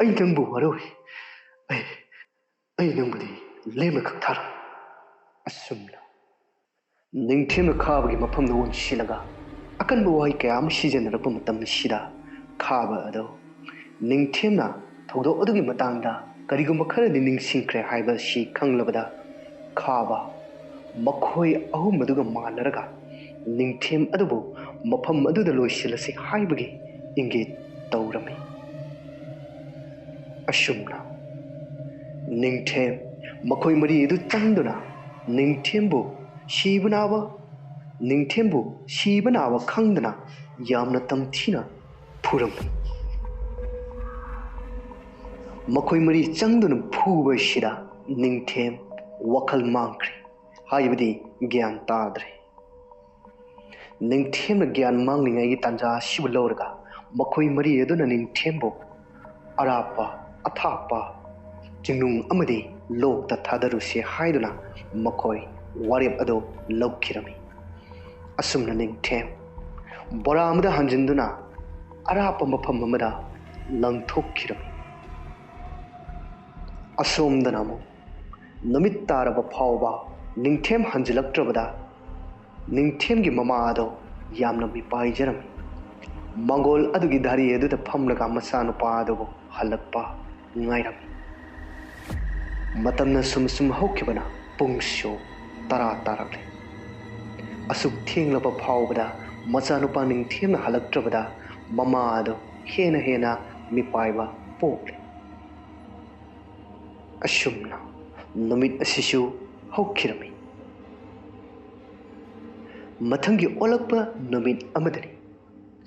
ꯑꯩ ꯅꯪꯕꯨ ꯋꯥꯔꯧꯏ ꯑꯩ ꯅꯪꯕꯨꯗꯤ ꯂꯦꯝꯅ ꯈꯛ ꯊꯥꯔꯣꯏ ꯑꯁꯨꯝꯅ ꯅꯤꯡꯊꯦꯝꯅ ꯈꯥꯕꯒꯤ ꯃꯐꯝꯗ ꯑꯣꯟꯁꯤꯜꯂꯒ ꯑꯀꯟꯕ ꯋꯥꯍꯩ ꯀꯌꯥ ꯑꯃ ꯁꯤꯖꯤꯟꯅꯔꯛꯄ ꯃꯇꯝꯁꯤꯗ ꯈꯥꯕ ꯑꯗꯣ ꯅꯤꯡꯊꯦꯝꯅ ꯊꯧꯗꯣꯛ ꯑꯗꯨꯒꯤ ꯃꯇꯥꯡꯗ ꯀꯔꯤꯒꯨꯝꯕ ꯈꯔꯗꯤ ꯅꯤꯡꯁꯤꯡꯈ꯭ꯔꯦ ꯍꯥꯏꯕꯁꯤ ꯈꯪꯂꯕꯗ ꯈꯥꯕ ꯃꯈꯣꯏ ꯑꯍꯨꯝ ꯑꯗꯨꯒ ꯃꯥꯟꯅꯔꯒ ꯅꯤꯡꯊꯦꯝ ꯑꯗꯨꯕꯨ ꯃꯐꯝ ꯑꯗꯨꯗ ꯂꯣꯏꯁꯤꯜꯂꯁꯤ ꯍꯥꯏꯕꯒꯤ ꯏꯪꯒꯤꯠ ꯇꯧꯔꯝꯃꯤ ꯑꯁꯨꯝꯅ ꯅꯤꯡꯊꯦꯝ ꯃꯈꯣꯏ ꯃꯔꯤ ꯑꯗꯨ ꯆꯪꯗꯨꯅ ꯅꯤꯡꯊꯦꯝꯕꯨ ꯁꯤꯕ ꯅꯥꯕ ꯈꯪꯗꯅ ꯌꯥꯝꯅ ꯇꯝꯊꯤꯅ ꯐꯨꯔꯝꯃꯤ ꯃꯈꯣꯏ ꯃꯔꯤ ꯆꯪꯗꯨꯅ ꯐꯨꯕꯁꯤꯗ ꯅꯤꯡꯊꯦꯝ ꯋꯥꯈꯜ ꯃꯥꯡꯈ꯭ꯔꯦ ꯍꯥꯏꯕꯗꯤ ꯒ꯭ꯌꯥꯟ ꯇꯥꯗ꯭ꯔꯦ ꯅꯤꯡꯊꯦꯝꯅ ꯒ꯭ꯌꯥꯟ ꯃꯥꯡꯂꯤꯉꯩꯒꯤ ꯇꯥꯟꯖꯥ ꯑꯁꯤꯕꯨ ꯂꯧꯔꯒ ꯃꯈꯣꯏ ꯃꯔꯤ ꯑꯗꯨꯅ ꯅꯤꯡꯊꯦꯝꯕꯨ ꯑꯔꯥꯞꯄ ꯑꯊꯥꯞꯄ ꯆꯤꯡꯅꯨꯡ ꯑꯃꯗꯤ ꯂꯣꯛꯇ ꯊꯥꯗꯔꯨꯁꯤ ꯍꯥꯏꯗꯨꯅ ꯃꯈꯣꯏ ꯋꯥꯔꯦꯞ ꯑꯗꯨ ꯂꯧꯈꯤꯔꯝꯃꯤ ꯑꯁꯨꯝꯅ ꯅꯤꯡꯊꯦꯝ ꯕꯣꯔꯥ ꯑꯃꯗ ꯍꯥꯟꯖꯤꯟꯗꯨꯅ ꯑꯔꯥꯞꯄ ꯃꯐꯝ ꯑꯃꯗ ꯂꯪꯊꯣꯛꯈꯤꯔꯝꯃꯤ ꯑꯁꯣꯝꯗꯅ ꯑꯃꯨꯛ ꯅꯨꯃꯤꯠ ꯇꯥꯔꯕ ꯐꯥꯎꯕ ꯅꯤꯡꯊꯦꯝ ꯍꯟꯖꯤꯜꯂꯛꯇ꯭ꯔꯕꯗ ꯅꯤꯡꯊꯦꯝꯒꯤ ꯃꯃꯥ ꯑꯗꯣ ꯌꯥꯝꯅ ꯃꯤꯄꯥꯏꯖꯔꯝꯃꯤ ꯃꯥꯡꯒꯣꯜ ꯑꯗꯨꯒꯤ ꯙꯥꯔꯤ ꯑꯗꯨꯗ ꯐꯝꯂꯒ ꯃꯆꯥꯅꯨꯄꯥ ꯑꯗꯨꯕꯨ ꯍꯜꯂꯛꯄ ꯉꯥꯏꯔꯝꯃꯤ ꯃꯇꯝꯅ ꯁꯨꯝ ꯍꯧꯈꯤꯕꯅ ꯄꯨꯡꯁꯨ 10 ꯇꯥꯔꯛꯂꯦ ꯑꯁꯨꯛ ꯊꯦꯡꯂꯕ ꯐꯥꯎꯕꯗ ꯃꯆꯥꯅꯨꯄꯥ ꯅꯤꯡꯊꯦꯝꯅ ꯍꯜꯂꯛꯇ꯭ꯔꯕꯗ ꯃꯃꯥ ꯑꯗꯣ ꯍꯦꯟꯅ ꯃꯤꯄꯥꯏꯕ ꯄꯣꯛꯂꯦ ꯑꯁꯨꯝꯅ ꯅꯨꯃꯤꯠ ꯑꯁꯤꯁꯨ ꯍꯧꯈꯤꯔꯝꯃꯤ ꯃꯊꯪꯒꯤ ꯑꯣꯜꯂꯛꯄ ꯅꯨꯃꯤꯠ ꯑꯃꯗꯅꯤ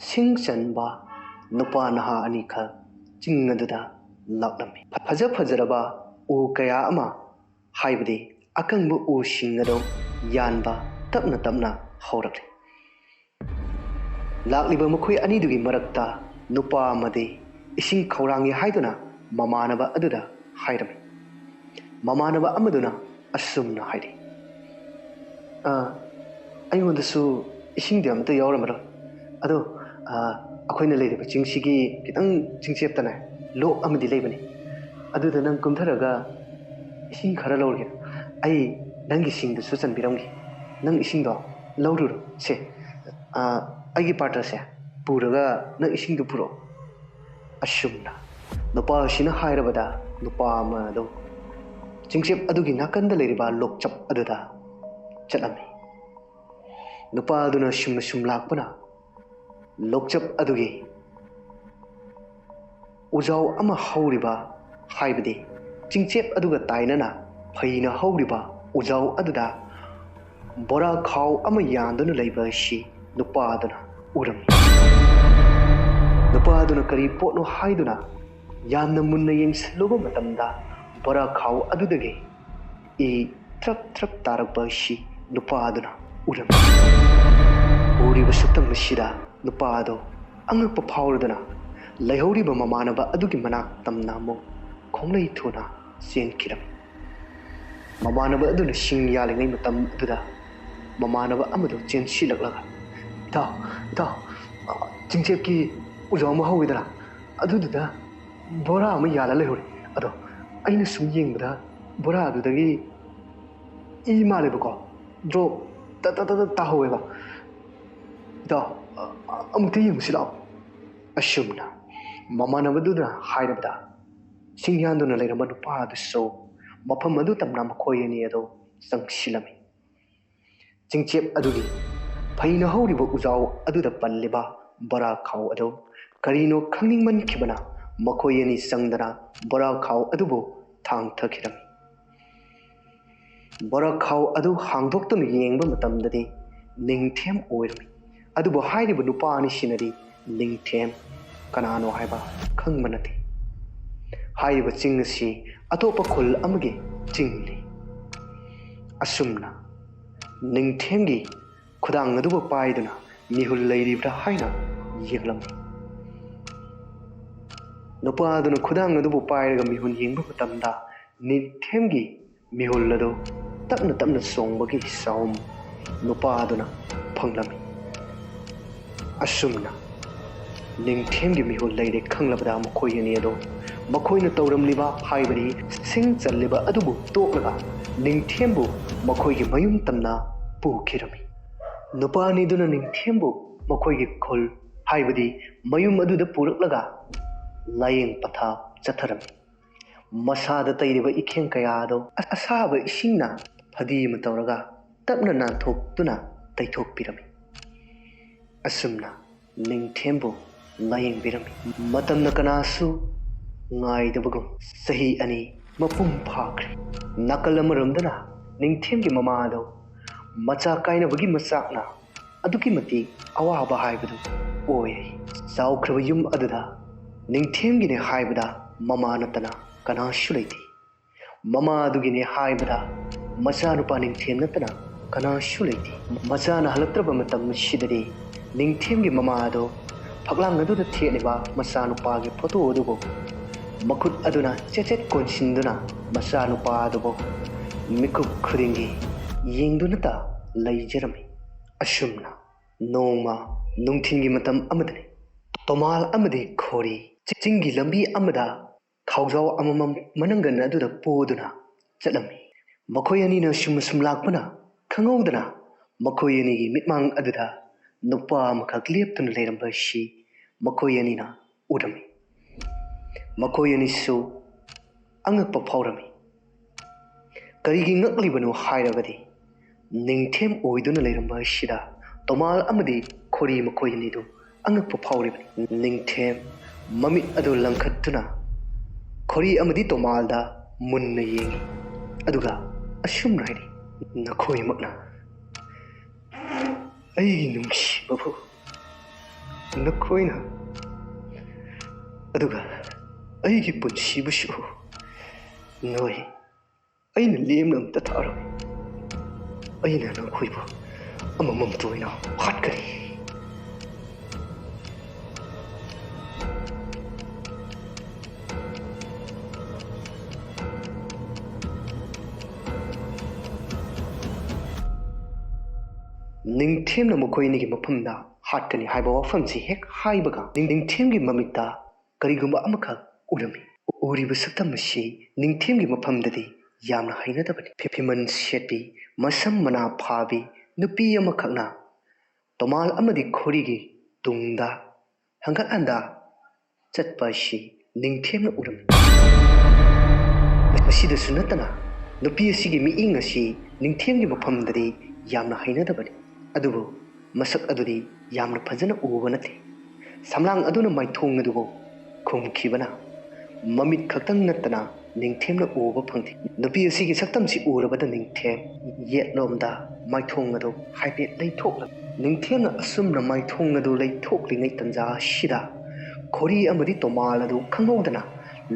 ꯁꯤꯡ ꯆꯟꯕ ꯅꯨꯄꯥ ꯅꯍꯥ ꯑꯅꯤꯈꯛ ꯆꯤꯡ ꯑꯗꯨꯗ ꯂꯥꯛꯂꯝꯃꯤ ꯐꯖꯔꯕ ꯎ ꯀꯌꯥ ꯑꯃ ꯍꯥꯏꯕꯗꯤ ꯑꯀꯪꯕ ꯎꯁꯤꯡ ꯑꯗꯨ ꯌꯥꯟꯕ ꯇꯞꯅ ꯍꯧꯔꯛꯂꯤ ꯂꯥꯛꯂꯤꯕ ꯃꯈꯣꯏ ꯑꯅꯤꯗꯨꯒꯤ ꯃꯔꯛꯇ ꯅꯨꯄꯥ ꯑꯃꯗꯤ ꯏꯁꯤꯡ ꯈꯧꯔꯥꯡꯏ ꯍꯥꯏꯗꯨꯅ ꯃꯃꯥꯟꯅꯕ ꯑꯗꯨꯗ ꯍꯥꯏꯔꯝꯃꯤ ꯃꯃꯥꯟꯅꯕ ꯑꯃꯗꯨꯅ ꯑꯁꯨꯝꯅ ꯍꯥꯏꯔꯤ ꯑꯩꯉꯣꯟꯗꯁꯨ ꯏꯁꯤꯡꯗꯤ ꯑꯃꯇ ꯌꯥꯎꯔꯝꯃꯔꯣꯏ ꯑꯗꯣ ꯑꯩꯈꯣꯏꯅ ꯂꯩꯔꯤꯕ ꯆꯤꯡꯁꯤꯒꯤ ꯈꯤꯇꯪ ꯆꯤꯡꯆꯦꯞꯇꯅꯦ ꯂꯣꯛ ꯑꯃꯗꯤ ꯂꯩꯕꯅꯤ ꯑꯗꯨꯗ ꯅꯪ ꯀꯨꯝꯊꯔꯒ ꯏꯁꯤꯡ ꯈꯔ ꯂꯧꯔꯒꯦ ꯑꯩ ꯅꯪꯒꯤ ꯁꯤꯡꯗꯨꯁꯨ ꯆꯟꯕꯤꯔꯝꯒꯦ ꯅꯪ ꯏꯁꯤꯡꯗꯣ ꯂꯧꯔꯨꯔꯣ ꯁꯦ ꯑꯩꯒꯤ ꯄꯥꯇ꯭ꯔꯁꯦ ꯄꯨꯔꯒ ꯅꯪ ꯏꯁꯤꯡꯗꯨ ꯄꯨꯔꯛꯑꯣ ꯑꯁꯨꯝꯅ ꯅꯨꯄꯥ ꯑꯁꯤꯅ ꯍꯥꯏꯔꯕꯗ ꯅꯨꯄꯥ ꯑꯃ ꯑꯗꯨ ꯆꯤꯡꯆꯦꯞ ꯑꯗꯨꯒꯤ ꯅꯥꯀꯟꯗ ꯂꯩꯔꯤꯕ ꯂꯣꯛꯆꯞ ꯑꯗꯨꯗ ꯆꯠꯂꯝꯃꯤ ꯅꯨꯄꯥ ꯑꯗꯨꯅ ꯁꯨꯝ ꯂꯥꯛꯄꯅ ꯂꯣꯛꯆꯞ ꯑꯗꯨꯒꯤ ꯎꯖꯥꯎ ꯑꯃ ꯍꯧꯔꯤꯕ ꯍꯥꯏꯕꯗꯤ ꯆꯤꯡꯆꯦꯞ ꯑꯗꯨꯒ ꯇꯥꯏꯅꯅ ꯐꯩꯅ ꯍꯧꯔꯤꯕ ꯎꯖꯥꯎ ꯑꯗꯨꯗ ꯕꯣꯔꯥ ꯈꯥꯎ ꯑꯃ ꯌꯥꯟꯗꯨꯅ ꯂꯩꯕ ꯑꯁꯤ ꯅꯨꯄꯥ ꯑꯗꯨꯅ ꯎꯔꯝꯃꯤ ꯅꯨꯄꯥ ꯑꯗꯨꯅ ꯀꯔꯤ ꯄꯣꯠꯅꯣ ꯍꯥꯏꯗꯨꯅ ꯌꯥꯝꯅ ꯃꯨꯟꯅ ꯌꯦꯡꯁꯤꯜꯂꯨꯕ ꯃꯇꯝꯗ ꯕꯣꯔꯥ ꯈꯥꯎ ꯑꯗꯨꯗꯒꯤ ꯏ ꯊ꯭ꯔꯛ ꯇꯥꯔꯛꯄ ꯑꯁꯤ ꯅꯨꯄꯥ ꯑꯗꯨꯅ ꯎꯔꯝꯃꯤ ꯎꯔꯤꯕ ꯁꯛꯇꯝ ꯑꯁꯤꯗ ꯅꯨꯄꯥ ꯑꯗꯣ ꯑꯉꯛꯄ ꯐꯥꯎꯔꯗꯨꯅ ꯂꯩꯍꯧꯔꯤꯕ ꯃꯃꯥꯟꯅꯕ ꯑꯗꯨꯒꯤ ꯃꯅꯥꯛ ꯇꯝꯅ ꯑꯃꯨꯛ ꯈꯣꯡꯂꯩ ꯊꯨꯅ ꯆꯦꯟꯈꯤꯔꯝꯃꯤ ꯃꯃꯥꯟꯅꯕ ꯑꯗꯨꯅ ꯁꯤꯡ ꯌꯥꯜꯂꯤꯉꯩ ꯃꯇꯝ ꯑꯗꯨꯗ ꯃꯃꯥꯟꯅꯕ ꯑꯃꯗꯣ ꯆꯦꯟꯁꯤꯜꯂꯛꯂꯒ ꯏꯇꯥꯎ ꯆꯤꯡꯆꯦꯞꯀꯤ ꯎꯖꯥꯎ ꯑꯃ ꯍꯧꯋꯤꯗꯅ ꯑꯗꯨꯗꯨꯗ ꯕꯣꯔꯥ ꯑꯃ ꯌꯥꯜꯂ ꯂꯩꯍꯧꯔꯤ ꯑꯗꯣ ꯑꯩꯅ ꯁꯨꯝ ꯌꯦꯡꯕꯗ ꯕꯣꯔꯥ ꯑꯗꯨꯗꯒꯤ ꯏ ꯃꯥꯜꯂꯦꯕꯀꯣ ꯗ꯭ꯔꯣꯞ ꯇꯥꯍꯧꯋꯦꯕ ꯏꯇꯥꯎ ꯑꯃꯨꯛꯇ ꯌꯦꯡꯉꯨꯁꯤ ꯂꯥꯛꯑꯣ ꯑꯁꯨꯝꯅ ꯃꯃꯥꯟꯅꯕꯗꯨꯅ ꯍꯥꯏꯔꯕꯗ ꯁꯤꯡꯌꯥꯟꯗꯨꯅ ꯂꯩꯔꯝꯕ ꯅꯨꯄꯥ ꯑꯗꯨꯁꯨ ꯃꯐꯝ ꯑꯗꯨ ꯇꯝꯅ ꯃꯈꯣꯏ ꯑꯅꯤ ꯑꯗꯨ ꯆꯪꯁꯤꯜꯂꯝꯃꯤ ꯆꯤꯡꯆꯦꯞ ꯑꯗꯨꯒꯤ ꯐꯩꯅ ꯍꯧꯔꯤꯕ ꯎꯖꯥꯎ ꯑꯗꯨꯗ ꯄꯜꯂꯤꯕ ꯕꯣꯔꯥ ꯈꯥꯎ ꯑꯗꯨ ꯀꯔꯤꯅꯣ ꯈꯪꯅꯤꯡꯃꯟꯈꯤꯕꯅ ꯃꯈꯣꯏ ꯑꯅꯤ ꯆꯪꯗꯅ ꯕꯣꯔꯥ ꯈꯥꯎ ꯑꯗꯨꯕꯨ ꯊꯥꯡꯊꯈꯤꯔꯝꯃꯤ꯫ ꯕꯣꯔꯥ ꯈꯥꯎ ꯑꯗꯨ ꯍꯥꯡꯗꯣꯛꯇꯨꯅ ꯌꯦꯡꯕ ꯃꯇꯝꯗꯗꯤ ꯅꯤꯡꯊꯦꯝ ꯑꯣꯏꯔꯝꯃꯤ꯫ ꯑꯗꯨꯕꯨ ꯍꯥꯏꯔꯤꯕ ꯅꯨꯄꯥ ꯑꯅꯤꯁꯤꯅꯗꯤ ꯅꯤꯡꯊꯦꯝ ꯀꯅꯥꯅꯣ ꯍꯥꯏꯕ ꯈꯪꯕ ꯅꯠꯇꯦ꯫ ꯍꯥꯏꯔꯤꯕ ꯆꯤꯡ ꯑꯁꯤ ꯑꯇꯣꯞꯄ ꯈꯨꯜ ꯑꯃꯒꯤ ꯆꯤꯡꯅꯤ꯫ ꯑꯁꯨꯝꯅ ꯅꯤꯡꯊꯦꯝꯒꯤ ꯈꯨꯗꯥꯡ ꯑꯗꯨꯕꯨ ꯄꯥꯏꯗꯨꯅ ꯃꯤꯍꯨꯜ ꯂꯩꯔꯤꯕ꯭ꯔꯥ ꯍꯥꯏꯅ ꯌꯦꯡꯂꯝꯃꯤ꯫ ꯅꯨꯄꯥ ꯑꯗꯨꯅ ꯈꯨꯗꯥꯡ ꯑꯗꯨꯕꯨ ꯄꯥꯏꯔꯒ ꯃꯤꯍꯨꯜ ꯌꯦꯡꯕ ꯃꯇꯝꯗ ꯅꯤꯡꯊꯦꯝꯒꯤ ꯃꯤꯍꯨꯜ ꯑꯗꯨ ꯇꯞꯅ ꯇꯞꯅ ꯆꯣꯡꯕꯒꯤ ꯁꯥꯎꯟ ꯅꯨꯄꯥ ꯑꯗꯨꯅ ꯐꯪꯂꯝꯃꯤ꯫ ꯑꯁꯨꯝꯅ ꯅꯤꯡꯊꯦꯝꯒꯤ ꯃꯤꯍꯨꯜ ꯂꯩꯔꯦ ꯈꯪꯂꯕꯗ ꯃꯈꯣꯏ ꯑꯅꯤ ꯑꯗꯨ ꯃꯈꯣꯏꯅ ꯇꯧꯔꯝꯂꯤꯕ ꯍꯥꯏꯕꯗꯤ ꯁꯤꯡ ꯆꯜꯂꯤꯕ ꯑꯗꯨꯕꯨ ꯇꯣꯛꯂꯒ ꯅꯤꯡꯊꯦꯝꯕꯨ ꯃꯈꯣꯏꯒꯤ ꯃꯌꯨꯝ ꯇꯝꯅ ꯄꯨꯈꯤꯔꯝꯃꯤ꯫ ꯅꯨꯄꯥ ꯑꯅꯤꯗꯨꯅ ꯅꯤꯡꯊꯦꯝꯕꯨ ꯃꯈꯣꯏꯒꯤ ꯈꯨꯜ ꯍꯥꯏꯕꯗꯤ ꯃꯌꯨꯝ ꯑꯗꯨꯗ ꯄꯨꯔꯛꯂꯒ ꯂꯥꯏꯌꯦꯡ ꯄꯊꯥꯞ ꯆꯠꯊꯔꯝꯃꯤ꯫ ꯃꯁꯥꯗ ꯇꯩꯔꯤꯕ ꯏꯈꯦꯡ ꯀꯌꯥ ꯑꯗꯨ ꯑꯁꯥꯕ ꯏꯁꯤꯡꯅ ꯐꯗꯤ ꯑꯃ ꯇꯧꯔꯒ ꯇꯞꯅ ꯅꯥꯟꯊꯣꯛꯇꯨꯅ ꯇꯩꯊꯣꯛꯄꯤꯔꯝꯃꯤ꯫ ꯑꯁꯨꯝꯅ ꯅꯤꯡꯊꯦꯝꯕꯨ ꯂꯥꯏꯌꯦꯡꯕꯤꯔꯝꯃꯤ꯫ ꯃꯇꯝꯅ ꯀꯅꯥꯁꯨ ꯉꯥꯏꯗꯕꯒꯨꯝ ꯆꯍꯤ 2 ꯃꯄꯨꯡ ꯐꯥꯈ꯭ꯔꯦ꯫ ꯅꯥꯀꯜ ꯑꯃꯔꯣꯝꯗꯅ ꯅꯤꯡꯊꯦꯝꯒꯤ ꯃꯃꯥ ꯑꯗꯨ ꯃꯆꯥ ꯀꯥꯏꯅꯕꯒꯤ ꯃꯆꯥꯛꯅ ꯑꯗꯨꯛꯀꯤ ꯃꯇꯤꯛ ꯑꯋꯥꯕ ꯍꯥꯏꯕꯗꯨ ꯑꯣꯏꯔꯤ꯫ ꯆꯥꯎꯈ꯭ꯔꯕ ꯌꯨꯝ ꯑꯗꯨꯗ ꯅꯤꯡꯊꯦꯝꯒꯤꯅꯦ ꯍꯥꯏꯕꯗ ꯃꯃꯥ ꯅꯠꯇꯅ ꯀꯅꯥꯁꯨ ꯂꯩꯇꯦ꯫ ꯃꯃꯥ ꯑꯗꯨꯒꯤꯅꯦ ꯍꯥꯏꯕꯗ ꯃꯆꯥꯅꯨꯄꯥ ꯅꯤꯡꯊꯦꯝ ꯅꯠꯇꯅ ꯀꯅꯥꯁꯨ ꯂꯩꯇꯦ꯫ ꯃꯆꯥꯅ ꯍꯜꯂꯛꯇ꯭ꯔꯕ ꯃꯇꯝꯁꯤꯗꯗꯤ ꯅꯤꯡꯊꯦꯝꯒꯤ ꯃꯃꯥ ꯑꯗꯨ ꯐꯛꯂꯥꯡ ꯑꯗꯨꯗ ꯊꯦꯠꯂꯤꯕ ꯃꯆꯥꯅꯨꯄꯥꯒꯤ ꯐꯣꯇꯣ ꯑꯗꯨꯕꯨ ꯃꯈꯨꯠ ꯑꯗꯨꯅ ꯆꯦꯠ ꯀꯣꯟꯁꯤꯟꯗꯨꯅ ꯃꯆꯥꯅꯨꯄꯥ ꯑꯗꯨꯕꯨ ꯃꯤꯀꯨꯞ ꯈꯨꯗꯤꯡꯒꯤ ꯌꯦꯡꯗꯨꯅꯇ ꯂꯩꯖꯔꯝꯃꯤ꯫ ꯑꯁꯨꯝꯅ ꯅꯣꯡꯃ ꯅꯨꯡꯊꯤꯟꯒꯤ ꯃꯇꯝ ꯑꯃꯗꯅꯤ ꯇꯣꯃꯥꯜ ꯑꯃꯗꯤ ꯈꯣꯔꯤ ꯆꯤꯡꯒꯤ ꯂꯝꯕꯤ ꯑꯃꯗ ꯈꯥꯎꯖꯥꯎ ꯑꯃꯃꯝ ꯃꯅꯪꯒꯟ ꯑꯗꯨꯗ ꯄꯨꯗꯨꯅ ꯆꯠꯂꯝꯃꯤ꯫ ꯃꯈꯣꯏ ꯑꯅꯤꯅ ꯁꯨꯝ ꯂꯥꯛꯄꯅ ꯈꯪꯍꯧꯗꯅ ꯃꯈꯣꯏ ꯑꯅꯤꯒꯤ ꯃꯤꯠꯃꯥꯡ ꯑꯗꯨꯗ ꯅꯨꯄꯥ ꯑꯃꯈꯛ ꯂꯦꯞꯇꯨꯅ ꯂꯩꯔꯝꯕ ꯑꯁꯤ ꯃꯈꯣꯏ ꯑꯅꯤꯅ ꯎꯔꯝꯃꯤ꯫ ꯃꯈꯣꯏ ꯑꯅꯤꯁꯨ ꯑꯉꯛꯄ ꯐꯥꯎꯔꯝꯃꯤ꯫ ꯀꯔꯤꯒꯤ ꯉꯛꯂꯤꯕꯅꯣ ꯍꯥꯏꯔꯕꯗꯤ ꯅꯤꯡꯊꯦꯝ ꯑꯣꯏꯗꯨꯅ ꯂꯩꯔꯝꯕ ꯑꯁꯤꯗ ꯇꯣꯃꯥꯜ ꯑꯃꯗꯤ ꯈꯣꯔꯤ ꯃꯈꯣꯏ ꯑꯅꯤꯗꯨ ꯑꯉꯛꯄ ꯐꯥꯎꯔꯤꯕꯅꯤ꯫ ꯅꯤꯡꯊꯦꯝ ꯃꯃꯤꯠ ꯑꯗꯨ ꯂꯪꯈꯠꯇꯨꯅ ꯈꯣꯔꯤ ꯑꯃꯗꯤ ꯇꯣꯃꯥꯜꯗ ꯃꯨꯟꯅ ꯌꯦꯡꯉꯤ꯫ ꯑꯗꯨꯒ ꯑꯁꯨꯝꯅ ꯍꯥꯏꯔꯤ, ꯅꯈꯣꯏꯃꯛꯅ ꯑꯩꯒꯤ ꯅꯨꯡꯁꯤꯕꯕꯨ ꯅꯈꯣꯏꯅ ꯑꯗꯨꯒ ꯑꯩꯒꯤ ꯄꯨꯟꯁꯤꯕꯨꯁꯨ ꯅꯣꯏ ꯑꯩꯅ ꯂꯦꯝꯅ ꯑꯝꯇ ꯊꯥꯔꯣꯏ꯫ ꯑꯩꯅ ꯅꯈꯣꯏꯕꯨ ꯑꯃꯃꯝꯇ ꯑꯣꯏꯅ ꯍꯥꯠꯀꯅꯤ꯫ ꯅꯤꯡꯊꯦꯝꯅ ꯃꯈꯣꯏ ꯑꯅꯤꯒꯤ ꯃꯐꯝꯗ ꯍꯥꯠꯀꯅꯤ ꯍꯥꯏꯕ ꯋꯥꯐꯝꯁꯤ ꯍꯦꯛ ꯍꯥꯏꯕꯒ ꯅꯤꯡꯊꯦꯝꯒꯤ ꯃꯃꯤꯠꯇ ꯀꯔꯤꯒꯨꯝꯕ ꯑꯃꯈꯛ ꯎꯔꯝꯃꯤ꯫ ꯎꯔꯤꯕ ꯁꯛꯇꯝ ꯑꯁꯤ ꯅꯤꯡꯊꯦꯝꯒꯤ ꯃꯐꯝꯗꯗꯤ ꯌꯥꯝꯅ ꯍꯩꯅꯗꯕꯅꯤ꯫ ꯐꯤꯃꯟ ꯁꯦꯠꯄꯤ ꯃꯁꯝ ꯃꯅꯥ ꯐꯥꯕꯤ ꯅꯨꯄꯤ ꯑꯃꯈꯛꯅ ꯇꯣꯃꯥꯜ ꯑꯃꯗꯤ ꯈꯣꯔꯤꯒꯤ ꯇꯨꯡꯗ ꯍꯪꯒꯠ ꯍꯟꯗꯥ ꯆꯠꯄ ꯑꯁꯤ ꯅꯤꯡꯊꯦꯝꯅ ꯎꯔꯝꯃꯤ꯫ ꯃꯁꯤꯗꯁꯨ ꯅꯠꯇꯅ ꯅꯨꯄꯤ ꯑꯁꯤꯒꯤ ꯃꯤꯠꯌꯦꯡ ꯑꯁꯤ ꯅꯤꯡꯊꯦꯝꯒꯤ ꯃꯐꯝꯗꯗꯤ ꯌꯥꯝꯅ ꯍꯩꯅꯗꯕꯅꯤ꯫ ꯑꯗꯨꯕꯨ ꯃꯁꯛ ꯑꯗꯨꯗꯤ ꯌꯥꯝꯅ ꯐꯖꯅ ꯎꯕ ꯅꯠꯇꯦ꯫ ꯁꯝꯂꯥꯡ ꯑꯗꯨꯅ ꯃꯥꯏꯊꯣꯡ ꯑꯗꯨꯕꯨ ꯈꯨꯝꯈꯤꯕꯅ ꯃꯃꯤꯠ ꯈꯛꯇꯪ ꯅꯠꯇꯅ ꯅꯤꯡꯊꯦꯝꯅ ꯎꯕ ꯐꯪꯗꯦ꯫ ꯅꯨꯄꯤ ꯑꯁꯤꯒꯤ ꯁꯛꯇꯝꯁꯤ ꯎꯔꯕꯗ ꯅꯤꯡꯊꯦꯝ ꯌꯦꯠꯂꯣꯝꯗ ꯃꯥꯏꯊꯣꯡ ꯑꯗꯨ ꯍꯥꯏꯐꯦꯠ ꯂꯩꯊꯣꯛꯂꯝꯃꯤ꯫ ꯅꯤꯡꯊꯦꯝꯅ ꯑꯁꯨꯝꯅ ꯃꯥꯏꯊꯣꯡ ꯑꯗꯨ ꯂꯩꯊꯣꯛꯂꯤꯉꯩ ꯇꯟꯖꯥ ꯑꯁꯤꯗ ꯈꯣꯔꯤ ꯑꯃꯗꯤ ꯇꯣꯃꯥꯜ ꯑꯗꯨ ꯈꯪꯍꯧꯗꯅ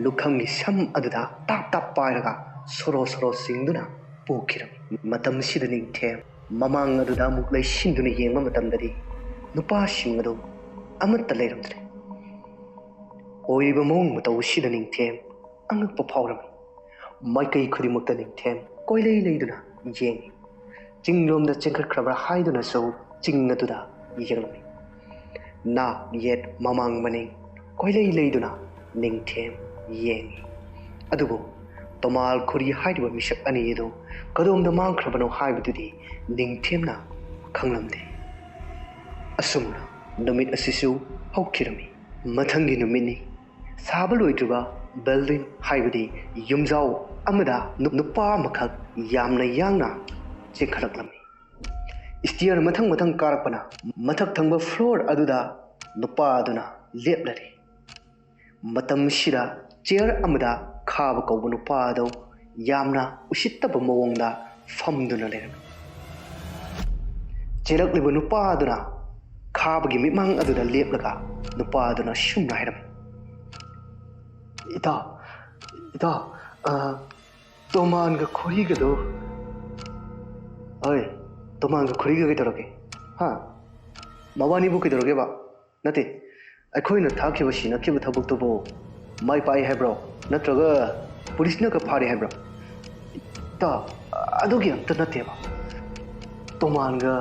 ꯂꯨꯈꯝꯒꯤ ꯁꯝ ꯑꯗꯨꯗ ꯇꯥꯞ ꯄꯥꯏꯔꯒ ꯁꯣꯔꯣ ꯆꯤꯡꯗꯨꯅ ꯄꯨꯈꯤꯔꯝꯃꯤ꯫ ꯃꯇꯝꯁꯤꯗ ꯅꯤꯡꯊꯦꯝ ꯃꯃꯥꯡ ꯑꯗꯨꯗ ꯑꯃꯨꯛ ꯂꯩꯁꯤꯟꯗꯨꯅ ꯌꯦꯡꯕ ꯃꯇꯝꯗꯗꯤ ꯅꯨꯄꯥꯁꯤꯡ ꯑꯗꯨ ꯑꯃꯠꯇ ꯂꯩꯔꯝꯗ꯭ꯔꯦ꯫ ꯑꯣꯏꯔꯤꯕ ꯃꯑꯣꯡ ꯃꯇꯧ ꯑꯁꯤꯗ ꯅꯤꯡꯊꯦꯝ ꯑꯉꯛꯄ ꯐꯥꯎꯔꯝꯃꯤ꯫ ꯃꯥꯏꯀꯩ ꯈꯨꯗꯤꯡꯃꯛꯇ ꯅꯤꯡꯊꯦꯝ ꯀꯣꯏꯂꯩ ꯂꯩꯗꯨꯅ ꯌꯦꯡꯉꯤ꯫ ꯆꯤꯡꯂꯣꯝꯗ ꯆꯦꯟꯈꯠꯈ꯭ꯔꯕ꯭ꯔꯥ ꯍꯥꯏꯗꯨꯅꯁꯨ ꯆꯤꯡ ꯑꯗꯨꯗ ꯌꯦꯡꯂꯝꯃꯤ꯫ ꯅꯥꯛ ꯌꯦꯠ ꯃꯃꯥꯡ ꯃꯅꯤꯡ ꯀꯣꯏꯂꯩ ꯂꯩꯗꯨꯅ ꯅꯤꯡꯊꯦꯝ ꯌꯦꯡꯉꯤ꯫ ꯑꯗꯨꯕꯨ ꯇꯣꯃꯥꯜ ꯈꯣꯔꯤ ꯍꯥꯏꯔꯤꯕ ꯃꯤꯁꯛ ꯑꯅꯤ ꯑꯗꯨ ꯀꯗꯣꯝꯗ ꯃꯥꯡꯈ꯭ꯔꯕꯅꯣ ꯍꯥꯏꯕꯗꯨꯗꯤ ꯅꯤꯡꯊꯦꯝꯅ ꯈꯪꯂꯝꯗꯦ꯫ ꯑꯁꯨꯝꯅ ꯅꯨꯃꯤꯠ ꯑꯁꯤꯁꯨ ꯍꯧꯈꯤꯔꯝꯃꯤ꯫ ꯃꯊꯪꯒꯤ ꯅꯨꯃꯤꯠꯅꯤ ꯁꯥꯕ ꯂꯣꯏꯗ꯭ꯔꯤꯕ ꯕꯤꯜꯗꯤꯡ ꯍꯥꯏꯕꯗꯤ ꯌꯨꯝꯖꯥꯎ ꯑꯃꯗ ꯅꯨꯄꯥ ꯑꯃꯈꯛ ꯌꯥꯝꯅ ꯌꯥꯡꯅ ꯆꯦꯟꯈꯠꯂꯛꯂꯝꯃꯤ꯫ ꯏꯁꯇꯤꯌꯔ ꯃꯊꯪ ꯃꯊꯪ ꯀꯥꯔꯛꯄꯅ ꯃꯊꯛ ꯊꯪꯕ ꯐ꯭ꯂꯣꯔ ꯑꯗꯨꯗ ꯅꯨꯄꯥ ꯑꯗꯨꯅ ꯂꯦꯞꯂꯔꯤ꯫ ꯃꯇꯝꯁꯤꯗ ꯆꯤꯌꯔ ꯑꯃꯗ ꯈꯥꯕ ꯀꯧꯕ ꯅꯨꯄꯥ ꯑꯗꯨ ꯌꯥꯝꯅ ꯎꯁꯤꯠꯇꯕ ꯃꯑꯣꯡꯗ ꯐꯝꯗꯨꯅ ꯂꯩꯔꯝꯃꯤ꯫ ꯆꯦꯜꯂꯛꯂꯤꯕ ꯅꯨꯄꯥ ꯑꯗꯨꯅ ꯈꯥꯕꯒꯤ ꯃꯤꯠꯃꯥꯡ ꯑꯗꯨꯗ ꯂꯦꯞꯂꯒ ꯅꯨꯄꯥ ꯑꯗꯨꯅ ꯁꯨꯝꯅ ꯍꯥꯏꯔꯝꯃꯤ, ꯏꯇꯥꯎ, ꯇꯣꯃꯥꯟꯒ ꯈꯣꯔꯤꯒꯗꯣ, ꯍꯣꯏ, ꯇꯣꯃꯥꯟꯒ ꯈꯣꯔꯤꯒ ꯀꯩꯗꯧꯔꯒꯦ? ꯃꯕꯥꯅꯤꯕꯨ ꯀꯩꯗꯧꯔꯒꯦꯕ? ꯅꯠꯇꯦ, ꯑꯩꯈꯣꯏꯅ ꯊꯥꯈꯤꯕ ꯁꯤꯟꯅꯈꯤꯕ ꯊꯕꯛꯇꯨꯕꯨ ꯃꯥꯏ ꯄꯥꯛꯏ ꯍꯥꯏꯕ꯭ꯔꯣ? ꯅꯠꯇ꯭ꯔꯒ ꯄꯨꯂꯤꯁꯅꯒ ꯐꯥꯔꯦ ꯍꯥꯏꯕ꯭ꯔꯣ? ꯏꯇꯥꯎ, ꯑꯗꯨꯒꯤ ꯑꯝꯇ ꯅꯠꯇꯦꯕ꯫ ꯇꯣꯃꯥꯟꯒ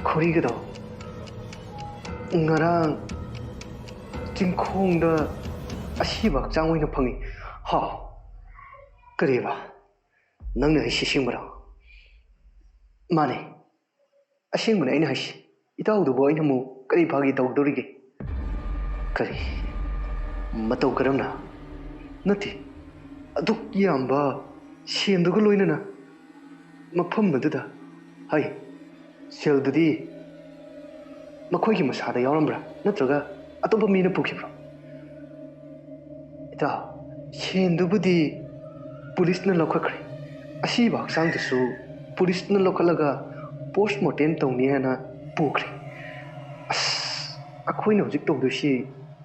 ꯈꯣꯔꯤꯒꯗꯣ ꯉꯔꯥꯡ ꯆꯤꯡꯈꯣꯡꯗ ꯑꯁꯤꯕ ꯍꯛꯆꯥꯡ ꯑꯣꯏꯅ ꯐꯪꯉꯤ꯫ ꯀꯔꯤꯕ? ꯅꯪꯅ ꯍꯥꯏꯁꯤ ꯑꯁꯦꯡꯕꯔꯣ? ꯃꯥꯅꯦ, ꯑꯁꯦꯡꯕꯅꯦ ꯑꯩꯅ ꯍꯥꯏꯁꯤ꯫ ꯏꯇꯥꯎꯗꯨꯕꯨ ꯑꯩꯅ ꯑꯃꯨꯛ ꯀꯔꯤ ꯐꯥꯒꯤ ꯇꯧꯗꯧꯔꯤꯒꯦ? ꯀꯔꯤ? ꯃꯇꯧ ꯀꯔꯝꯅ? ꯅꯠꯇꯦ, ꯑꯗꯨꯛ ꯌꯥꯝꯕ ꯁꯦꯜꯗꯨꯒ ꯂꯣꯏꯅꯅ ꯃꯐꯝ ꯑꯗꯨꯗ, ꯁꯦꯜꯗꯨꯗꯤ ꯃꯈꯣꯏꯒꯤ ꯃꯁꯥꯗ ꯌꯥꯎꯔꯝꯕ꯭ꯔꯥ? ꯅꯠꯇ꯭ꯔꯒ ꯑꯇꯣꯞꯄ ꯃꯤꯅ ꯄꯨꯈꯤꯕ꯭ꯔꯥ? ꯏꯇꯥꯎ, ꯁꯦꯟꯗꯨꯕꯨꯗꯤ ꯄꯨꯂꯤꯁꯅ ꯂꯧꯈꯠꯈ꯭ꯔꯦ꯫ ꯑꯁꯤꯕ ꯍꯛꯆꯥꯡꯗꯨꯁꯨ ꯄꯨꯂꯤꯁꯅ ꯂꯧꯈꯠꯂꯒ ꯄꯣꯁꯠꯃꯣꯔꯇꯦꯝ ꯇꯧꯅꯤ ꯍꯥꯏꯅ ꯄꯨꯈ꯭ꯔꯦ꯫ ꯑꯩꯈꯣꯏꯅ ꯍꯧꯖꯤꯛ ꯇꯧꯗꯣꯏꯁꯤ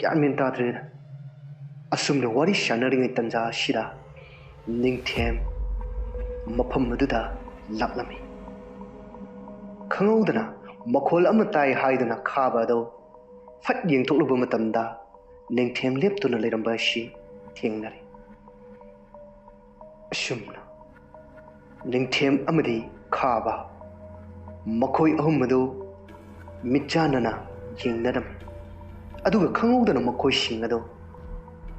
ꯒ꯭ꯌꯥꯟ ꯃꯦꯟ ꯇꯥꯗ꯭ꯔꯦꯗ꯫ ꯑꯁꯨꯝꯅ ꯋꯥꯔꯤ ꯁꯥꯟꯅꯔꯤꯉꯩ ꯇꯟꯖꯥ ꯑꯁꯤꯗ ꯅꯤꯡꯊꯦꯝ ꯃꯐꯝ ꯑꯗꯨꯗ ꯂꯥꯛꯂꯝꯃꯤ꯫ ꯈꯪꯍꯧꯗꯅ ꯃꯈꯣꯜ ꯑꯃ ꯇꯥꯏ ꯍꯥꯏꯗꯨꯅ ꯈꯥꯕ ꯑꯗꯨ ꯐꯠ ꯌꯦꯡꯊꯣꯛꯂꯨꯕ ꯃꯇꯝꯗ ꯅꯤꯡꯊꯦꯝ ꯂꯦꯞꯇꯨꯅ ꯂꯩꯔꯝꯕ ꯑꯁꯤ ꯊꯦꯡꯅꯔꯦ꯫ ꯑꯁꯨꯝꯅ ꯅꯤꯡꯊꯦꯝ ꯑꯃꯗꯤ ꯈꯥꯕ ꯃꯈꯣꯏ ꯑꯍꯨꯝ ꯑꯗꯨ ꯃꯤꯠꯆꯥꯟꯅꯅ ꯌꯦꯡꯅꯔꯝꯃꯤ꯫ ꯑꯗꯨꯒ ꯈꯪꯍꯧꯗꯅ ꯃꯈꯣꯏꯁꯤꯡ ꯑꯗꯨ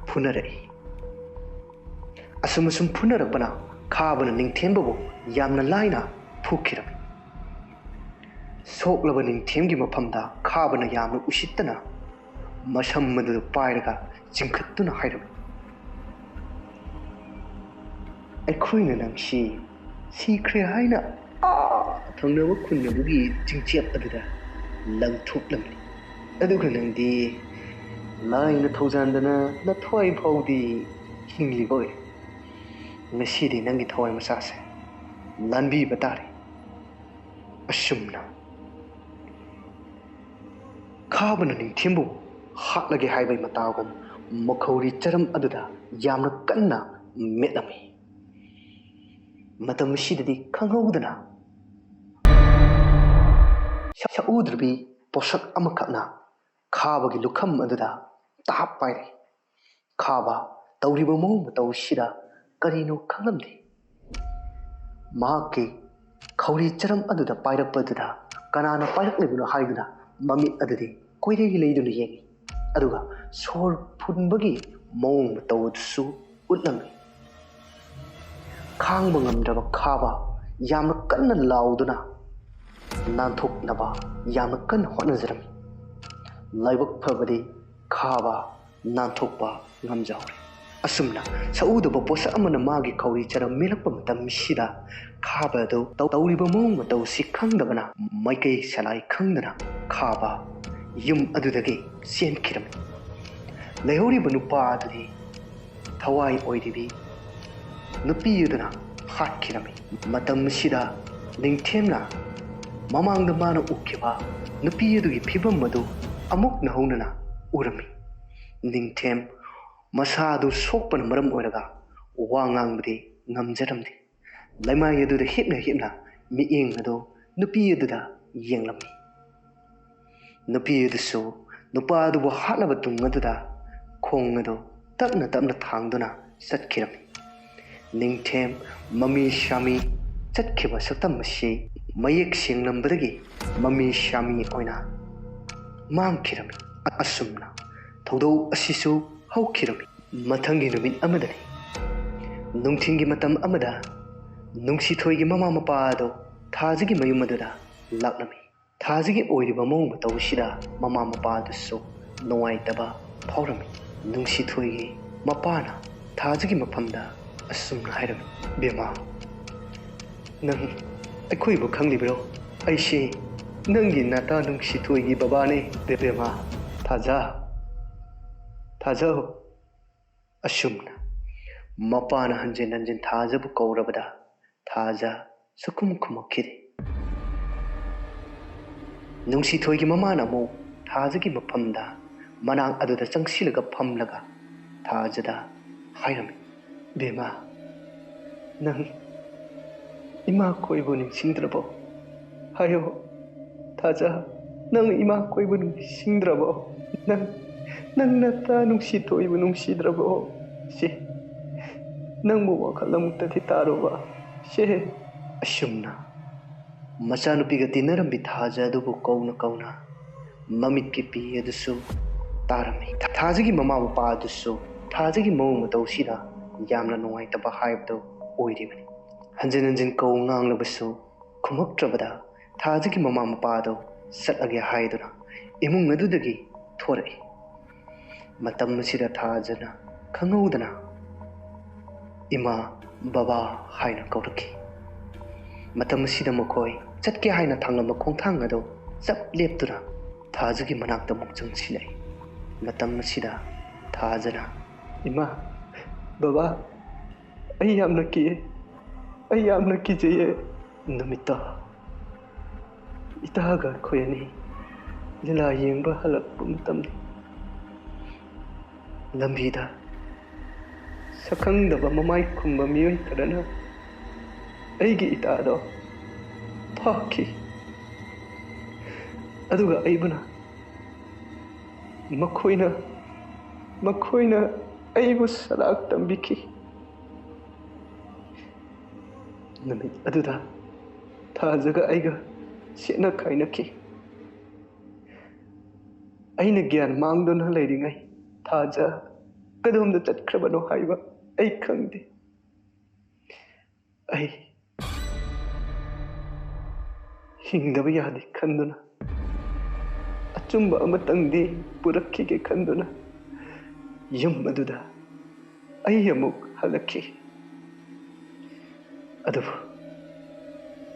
ꯐꯨꯅꯔꯛꯏ꯫ ꯑꯁꯨꯝ ꯐꯨꯅꯔꯛꯄꯅ ꯈꯥꯕꯅ ꯅꯤꯡꯊꯦꯝꯕꯨ ꯌꯥꯝꯅ ꯂꯥꯏꯅ ꯐꯨꯈꯤꯔꯝꯃꯤ꯫ ꯁꯣꯛꯂꯕ ꯅꯤꯡꯊꯦꯝꯒꯤ ꯃꯐꯝꯗ ꯈꯥꯕꯅ ꯌꯥꯝꯅ ꯎꯁꯤꯠꯇꯅ ꯃꯁꯝ ꯑꯗꯨ ꯄꯥꯏꯔꯒ ꯆꯤꯡꯈꯠꯇꯨꯅ ꯍꯥꯏꯔꯝꯃꯤ, ꯑꯩꯈꯣꯏꯅ ꯅꯪꯁꯤ ꯁꯤꯈ꯭ꯔꯦ ꯍꯥꯏꯅ ꯊꯪꯅꯕ ꯈꯨꯟ ꯑꯗꯨꯒꯤ ꯆꯤꯡꯆꯦꯞ ꯑꯗꯨꯗ ꯂꯪꯊꯣꯛꯂꯝꯃꯤ꯫ ꯑꯗꯨꯒ ꯅꯪꯗꯤ ꯂꯥꯏꯅ ꯊꯧꯖꯥꯟꯗꯅ ꯅꯊ꯭ꯋꯥꯏ ꯐꯥꯎꯗꯤ ꯍꯤꯡꯂꯤꯕ ꯑꯣꯏꯔꯦ꯫ ꯉꯁꯤꯗꯤ ꯅꯪꯒꯤ ꯊꯋꯥꯏ ꯃꯆꯥꯁꯦ ꯂꯥꯟꯕꯤꯕ ꯇꯥꯔꯦ꯫ ꯑꯁꯨꯝꯅ ꯈꯥꯕꯅ ꯅꯤꯡꯊꯦꯝꯕꯨ ꯍꯥꯠꯂꯒꯦ ꯍꯥꯏꯕꯒꯤ ꯃꯇꯥꯒꯨꯝ ꯃꯈꯧꯔꯤ ꯆꯔꯝ ꯑꯗꯨꯗ ꯌꯥꯝꯅ ꯀꯟꯅ ꯃꯦꯠꯂꯝꯃꯤ꯫ ꯃꯇꯝ ꯑꯁꯤꯗꯗꯤ ꯈꯪꯍꯧꯗꯅ ꯁꯛꯎꯗ꯭ꯔꯕꯤ ꯄꯣꯠꯁꯛ ꯑꯃꯈꯛꯅ ꯈꯥꯕꯒꯤ ꯂꯨꯈꯝ ꯑꯗꯨꯗ ꯇꯥꯞ ꯄꯥꯏꯔꯦ꯫ ꯈꯥꯕ ꯇꯧꯔꯤꯕ ꯃꯑꯣꯡ ꯃꯇꯧꯁꯤꯗ ꯀꯔꯤꯅꯣ ꯈꯪꯂꯝꯗꯦ꯫ ꯃꯍꯥꯛꯀꯤ ꯈꯧꯔꯤ ꯆꯔꯝ ꯑꯗꯨꯗ ꯄꯥꯏꯔꯛꯄꯗꯨꯗ ꯀꯅꯥꯅ ꯄꯥꯏꯔꯛꯂꯤꯕꯅꯣ ꯍꯥꯏꯗꯨꯅ ꯃꯃꯤꯠ ꯑꯗꯨꯗꯤ ꯀꯣꯏꯂꯩ ꯂꯩꯗꯨꯅ ꯌꯦꯡꯉꯤ꯫ ꯑꯗꯨꯒ ꯁꯣꯔ ꯐꯨꯟꯕꯒꯤ ꯃꯑꯣꯡ ꯃꯇꯧ ꯑꯗꯨꯁꯨ ꯎꯠꯂꯝꯃꯤ꯫ ꯈꯥꯡꯕ ꯉꯝꯗ꯭ꯔꯕ ꯈꯥꯕ ꯌꯥꯝꯅ ꯀꯟꯅ ꯂꯥꯎꯗꯨꯅ ꯅꯥꯟꯊꯣꯛꯅꯕ ꯌꯥꯝꯅ ꯀꯟꯅ ꯍꯣꯠꯅꯖꯔꯝꯃꯤ꯫ ꯂꯥꯏꯕꯛ ꯐꯕꯗꯤ ꯈꯥꯕ ꯅꯥꯟꯊꯣꯛꯄ ꯉꯝꯖꯍꯧꯔꯦ꯫ ꯑꯁꯨꯝꯅ ꯁꯛꯎꯗꯕ ꯄꯣꯠꯁꯛ ꯑꯃꯅ ꯃꯥꯒꯤ ꯈꯧꯔꯤ ꯆꯔꯝ ꯃꯦꯜꯂꯛꯄ ꯃꯇꯝꯁꯤꯗ ꯈꯥꯕ ꯑꯗꯨ ꯇꯧꯔꯤꯕ ꯃꯑꯣꯡ ꯃꯇꯧꯁꯤ ꯈꯪꯗꯕꯅ ꯃꯥꯏꯀꯩ ꯁꯂꯥꯏ ꯈꯪꯗꯅ ꯈꯥꯕ ꯌꯨꯝ ꯑꯗꯨꯗꯒꯤ ꯆꯦꯟꯈꯤꯔꯝꯃꯤ꯫ ꯂꯩꯍꯧꯔꯤꯕ ꯅꯨꯄꯥ ꯑꯗꯨꯗꯤ ꯊꯋꯥꯏ ꯑꯣꯏꯔꯤꯕꯤ ꯅꯨꯄꯤ ꯑꯗꯨꯅ ꯍꯥꯠꯈꯤꯔꯝꯃꯤ꯫ ꯃꯇꯝ ꯑꯁꯤꯗ ꯅꯤꯡꯊꯦꯝꯅ ꯃꯃꯥꯡꯗ ꯃꯥꯅ ꯎꯈꯤꯕ ꯅꯨꯄꯤ ꯑꯗꯨꯒꯤ ꯐꯤꯕꯝ ꯑꯗꯨ ꯑꯃꯨꯛ ꯅꯧꯍꯧꯅꯅ ꯎꯔꯝꯃꯤ꯫ ꯅꯤꯡꯊꯦꯝ ꯃꯁꯥ ꯑꯗꯨ ꯁꯣꯛꯄꯅ ꯃꯔꯝ ꯑꯣꯏꯔꯒ ꯋꯥ ꯉꯥꯡꯕꯗꯤ ꯉꯝꯖꯔꯝꯗꯦ꯫ ꯂꯩꯃꯥꯏ ꯑꯗꯨꯗ ꯍꯤꯞꯅ ꯃꯤꯠꯌꯦꯡ ꯑꯗꯨ ꯅꯨꯄꯤ ꯑꯗꯨꯗ ꯌꯦꯡꯂꯝꯃꯤ꯫ ꯅꯨꯄꯤ ꯑꯗꯨꯁꯨ ꯅꯨꯄꯥ ꯑꯗꯨꯕꯨ ꯍꯥꯠꯂꯕ ꯇꯨꯡ ꯑꯗꯨꯗ ꯈꯣꯡ ꯑꯗꯨ ꯇꯞꯅ ꯊꯥꯡꯗꯨꯅ ꯆꯠꯈꯤꯔꯝꯃꯤ꯫ ꯅꯤꯡꯊꯦꯝ ꯃꯃꯤ ꯁꯥꯃꯤ ꯆꯠꯈꯤꯕ ꯁꯛꯇꯝ ꯑꯁꯤ ꯃꯌꯦꯛ ꯁꯦꯡꯂꯝꯕꯗꯒꯤ ꯃꯃꯤ ꯁꯥꯃꯤ ꯑꯣꯏꯅ ꯃꯥꯡꯈꯤꯔꯝꯃꯤ꯫ ꯑꯁꯨꯝꯅ ꯊꯧꯗꯣꯛ ꯑꯁꯤꯁꯨ ꯍꯧꯈꯤꯔꯝꯃꯤ꯫ ꯃꯊꯪꯒꯤ ꯅꯨꯃꯤꯠ ꯑꯃꯗꯅꯤ ꯅꯨꯡꯊꯤꯜꯒꯤ ꯃꯇꯝ ꯑꯃꯗ ꯅꯨꯡꯁꯤꯊꯣꯏꯒꯤ ꯃꯃꯥ ꯃꯄꯥ ꯑꯗꯨ ꯊꯥꯖꯒꯤ ꯃꯌꯨꯝ ꯑꯗꯨꯗ ꯂꯥꯛꯂꯝꯃꯤ꯫ ꯊꯥꯖꯒꯤ ꯑꯣꯏꯔꯤꯕ ꯃꯑꯣꯡ ꯃꯇꯧꯁꯤꯗ ꯃꯃꯥ ꯃꯄꯥ ꯑꯗꯨꯁꯨ ꯅꯨꯡꯉꯥꯏꯇꯕ ꯐꯥꯎꯔꯝꯃꯤ꯫ ꯅꯨꯡꯁꯤꯊꯣꯏꯒꯤ ꯃꯄꯥꯅ ꯊꯥꯖꯒꯤ ꯃꯐꯝꯗ ꯑꯁꯨꯝꯅ ꯍꯥꯏꯔꯝꯃꯤ, ꯕꯦꯝꯃ, ꯅꯪ ꯑꯩꯈꯣꯏꯕꯨ ꯈꯪꯂꯤꯕ꯭ꯔꯣ? ꯑꯩꯁꯦ ꯅꯪꯒꯤ ꯅꯇꯥ ꯅꯨꯡꯁꯤꯊꯣꯏꯒꯤ ꯕꯕꯥꯅꯤ ꯕꯦꯕꯦꯃꯥ ꯊꯥꯖꯧ ꯑꯁꯨꯝꯅ ꯃꯄꯥꯅ ꯍꯟꯖꯤꯟ ꯍꯟꯖꯤꯟ ꯊꯥꯖꯕꯨ ꯀꯧꯔꯕꯗ ꯊꯥꯖ ꯁꯨꯈꯨꯝ ꯈꯨꯝꯃꯛꯈꯤꯗꯦ ꯅꯨꯡꯁꯤꯊꯣꯏꯒꯤ ꯃꯃꯥꯅ ꯑꯃꯨꯛ ꯊꯥꯖꯒꯤ ꯃꯐꯝꯗ ꯃꯅꯥꯛ ꯑꯗꯨꯗ ꯆꯪꯁꯤꯜꯂꯒ ꯐꯝꯂꯒ ꯊꯥꯖꯗ ꯍꯥꯏꯔꯝꯃꯤ ꯕꯦꯃꯥ ꯅꯪ ꯏꯃꯥ ꯈꯣꯏꯕꯨ ꯅꯤꯡꯁꯤꯡꯗ꯭ꯔꯕꯣ ꯍꯥꯏꯌꯣ ꯊꯥꯖ ꯅꯪ ꯏꯃꯥ ꯈꯣꯏꯕꯨ ꯅꯤꯡꯁꯤꯡꯗ꯭ꯔꯕꯣ ꯅꯪ ꯅꯇꯥ ꯅꯨꯡꯁꯤꯊꯣꯏꯕꯨ ꯅꯨꯡꯁꯤꯗ꯭ꯔꯕꯣ ꯁꯤ ꯅꯪꯕꯨ ꯋꯥꯈꯜ ꯑꯃꯨꯛꯇꯗꯤ ꯇꯥꯔꯨꯕ ꯁꯦ ꯑꯁꯨꯝꯅ ꯃꯆꯥꯅꯨꯄꯤꯒ ꯇꯤꯟꯅꯔꯝꯕꯤ ꯊꯥꯖ ꯑꯗꯨꯕꯨ ꯀꯧꯅ ꯀꯧꯅ ꯃꯃꯤꯠꯀꯤ ꯄꯤ ꯑꯗꯨꯁꯨ ꯇꯥꯔꯝꯃꯤ ꯊꯥꯖꯒꯤ ꯃꯃꯥ ꯃꯄꯥ ꯑꯗꯨꯁꯨ ꯊꯥꯖꯒꯤ ꯃꯑꯣꯡ ꯃꯇꯧꯁꯤꯗ ꯌꯥꯝꯅ ꯅꯨꯡꯉꯥꯏꯇꯕ ꯍꯥꯏꯕꯗꯨ ꯑꯣꯏꯔꯤꯕꯅꯤ ꯍꯟꯖꯤꯟ ꯍꯟꯖꯤन ꯀꯧ ꯉꯥꯡꯂꯕꯁꯨ ꯈꯨꯝꯃꯛꯇ꯭ꯔꯕꯗ ꯊꯥꯖꯒꯤ ꯃꯃꯥ ꯃꯄꯥꯗꯣ ꯆꯠꯂꯒꯦ ꯍꯥꯏꯗꯨꯅ ꯏꯃꯨꯡ ꯑꯗꯨꯗꯒꯤ ꯊꯣꯔꯛꯏ ꯃꯇꯝ ꯑꯁꯤꯗ ꯊꯥꯖꯅ ꯈꯪꯍꯧꯗꯅ ꯏꯃꯥ ꯕꯕꯥ ꯍꯥꯏꯅ ꯀꯧꯔꯛꯈꯤ ꯃꯇꯝ ꯑꯁꯤꯗ ꯃꯈꯣꯏ ꯆꯠꯀꯦ ꯍꯥꯏꯅ ꯊꯥꯡꯂꯝꯕ ꯈꯣꯡꯊꯥꯡ ꯑꯗꯨ ꯆꯞ ꯂꯦꯞꯇꯨꯅ ꯊꯥꯖꯒꯤ ꯃꯅꯥꯛꯇ ꯑꯃꯨꯛ ꯆꯪꯁꯤꯜꯂꯛꯏ ꯃꯇꯝ ꯑꯁꯤꯗ ꯊꯥꯖꯅ ꯏꯃꯥ ꯕꯕꯥ ꯑꯩ ꯌꯥꯝꯅ ꯀꯤꯌꯦ ꯑꯩ ꯌꯥꯝꯅ ꯀꯤꯖꯩꯌꯦ ꯅꯨꯃꯤꯠꯇ ꯏꯇꯥꯒ ꯑꯩꯈꯣꯏ ꯑꯅꯤ ꯂꯤꯂꯥ ꯌꯦꯡꯕ ꯍꯜꯂꯛꯄ ꯃꯇꯝꯅꯤ ꯂꯝꯕꯤꯗ ꯁꯛꯈꯪꯗꯕ ꯃꯃꯥꯏ ꯈꯨꯝꯕ ꯃꯤꯑꯣꯏ ꯈꯔꯅ ꯑꯩꯒꯤ ꯏꯇꯥꯗꯣ ꯐꯥꯈꯤ ꯑꯗꯨꯒ ꯑꯩꯕꯨꯅ ꯃꯈꯣꯏꯅ ꯑꯩꯕꯨ ꯁꯂꯥꯛ ꯇꯝꯕꯤꯈꯤ ꯅꯨꯃꯤꯠ ꯑꯗꯨꯗ ꯊꯥꯖꯒ ꯑꯩꯒ ꯁꯦꯠꯅ ꯈꯥꯏꯅꯈꯤ ꯑꯩꯅ ꯒ꯭ꯌꯥꯟ ꯃꯥꯡꯗꯨꯅ ꯂꯩꯔꯤꯉꯩ ꯊꯥꯖ ꯀꯗꯣꯝꯗ ꯆꯠꯈ꯭ꯔꯕꯅꯣ ꯍꯥꯏꯕ ꯑꯩ ꯈꯪꯗꯦ ꯑꯩ ꯍꯤꯡꯗꯕ ꯌꯥꯗꯦ ꯈꯟꯗꯨꯅ ꯑꯆꯨꯝꯕ ꯑꯃꯇꯪꯗꯤ ꯄꯨꯔꯛꯈꯤꯒꯦ ꯈꯟꯗꯨꯅ ꯌꯨꯝ ꯑꯗꯨꯗ ꯑꯩ ꯑꯃꯨꯛ ꯍꯜꯂꯛꯈꯤ ꯑꯗꯨꯕꯨ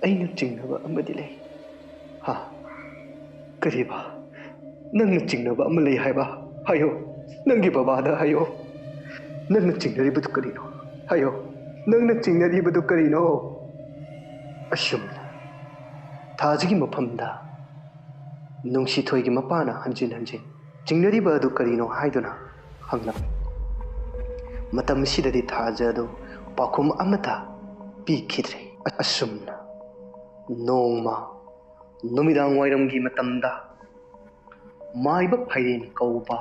ꯑꯩꯅ ꯆꯤꯡꯅꯕ ꯑꯃꯗꯤ ꯂꯩ ꯀꯔꯤꯕ ꯅꯪꯅ ꯆꯤꯡꯅꯕ ꯑꯃ ꯂꯩ ꯍꯥꯏꯕ ꯍꯥꯏꯌꯣ ꯅꯪꯒꯤ ꯕꯕꯥꯗ ꯍꯥꯏꯌꯣ ꯅꯪꯅ ꯆꯤꯡꯅꯔꯤꯕꯗꯨ ꯀꯔꯤꯅꯣ ꯍꯥꯏꯌꯣ ꯅꯪꯅ ꯆꯤꯡꯅꯔꯤꯕꯗꯨ ꯀꯔꯤꯅꯣ ꯑꯁꯨꯝꯅ ꯊꯥꯖꯒꯤ ꯃꯐꯝꯗ ꯅꯨꯡꯁꯤꯊꯣꯏꯒꯤ ꯃꯄꯥꯅ ꯍꯟꯖꯤꯟ ꯍꯟꯖꯤꯟ ꯆꯤꯡꯅꯔꯤꯕ ꯑꯗꯨ ꯀꯔꯤꯅꯣ ꯍꯥꯏꯗꯨꯅ ꯍꯪꯂꯝꯃꯤ ꯃꯇꯝ ꯑꯁꯤꯗꯗꯤ ꯊꯥꯖ ꯑꯗꯨ ꯄꯥꯎꯈꯨꯝ ꯑꯃꯠꯇ ꯄꯤꯈꯤꯗ꯭ꯔꯦ ꯑꯁꯨꯝꯅ ꯅꯣꯡꯃ ꯅꯨꯃꯤꯗꯥꯡ ꯋꯥꯏꯔꯝꯒꯤ ꯃꯇꯝꯗ ꯃꯥꯏꯕ ꯐꯩꯔꯦꯟ ꯀꯧꯕ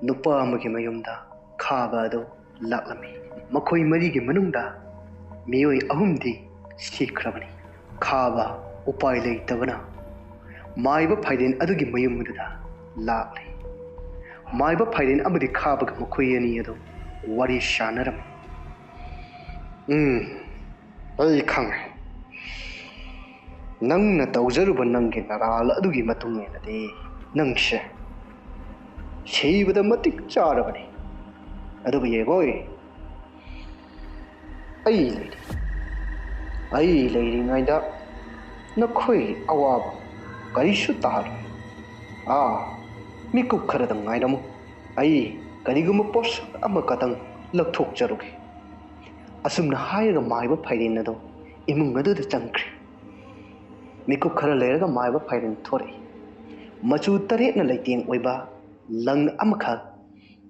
ꯅꯨꯄꯥ ꯑꯃꯒꯤ ꯃꯌꯨꯝꯗ ꯈꯥꯕ ꯑꯗꯨ ꯂꯥꯛꯂꯝꯃꯤ ꯃꯈꯣꯏ ꯃꯔꯤꯒꯤ ꯃꯅꯨꯡꯗ ꯃꯤꯑꯣꯏ ꯑꯍꯨꯝꯗꯤ ꯁꯤꯈ꯭ꯔꯕꯅꯤ ꯈꯥꯕ ꯎꯄꯥꯏ ꯂꯩꯇꯕꯅ ꯃꯥꯏꯕ ꯐꯩꯔꯦꯟ ꯑꯗꯨꯒꯤ ꯃꯌꯨꯝ ꯑꯗꯨꯗ ꯂꯥꯛꯂꯤ ꯃꯥꯏꯕ ꯐꯩꯔꯦꯟ ꯑꯃꯗꯤ ꯈꯥꯕꯒ ꯃꯈꯣꯏ ꯑꯅꯤ ꯑꯗꯨ ꯋꯥꯔꯤ ꯁꯥꯟꯅꯔꯝꯃꯤ ꯑꯩ ꯈꯪꯉꯦ ꯅꯪꯅ ꯇꯧꯖꯔꯨꯕ ꯅꯪꯒꯤ ꯅꯔꯥꯜ ꯑꯗꯨꯒꯤ ꯃꯇꯨꯡ ꯏꯟꯅꯗꯤ ꯅꯪꯁꯦ ꯁꯤꯕꯗ ꯃꯇꯤꯛ ꯆꯥꯔꯕꯅꯤ ꯑꯗꯨꯕꯨ ꯌꯦꯡꯉꯣꯏ ꯑꯩ ꯂꯩꯔꯤꯉꯩꯗ ꯅꯈꯣꯏ ꯑꯋꯥꯕ ꯀꯔꯤꯁꯨ ꯇꯥꯔꯣꯏ ꯃꯤꯀꯨꯞ ꯈꯔꯗꯪ ꯉꯥꯏꯔꯝꯃꯨ ꯑꯩ ꯀꯔꯤꯒꯨꯝꯕ ꯄꯣꯠꯁꯛ ꯑꯃꯈꯛꯇꯪ ꯂꯧꯊꯣꯛꯆꯔꯨꯒꯦ ꯑꯁꯨꯝꯅ ꯍꯥꯏꯔꯒ ꯃꯥꯏꯕ ꯐꯩꯔꯦꯟ ꯑꯗꯨ ꯏꯃꯨꯡ ꯑꯗꯨꯗ ꯆꯪꯈ꯭ꯔꯦ ꯃꯤꯀꯨꯞ ꯈꯔ ꯂꯩꯔꯒ ꯃꯥꯏꯕ ꯐꯩꯔꯦꯟ ꯊꯣꯔꯛꯏ ꯃꯆꯨ ꯇꯔꯦꯠꯅ ꯂꯩꯇꯦꯡ ꯑꯣꯏꯕ ꯂꯪ ꯑꯃꯈꯛ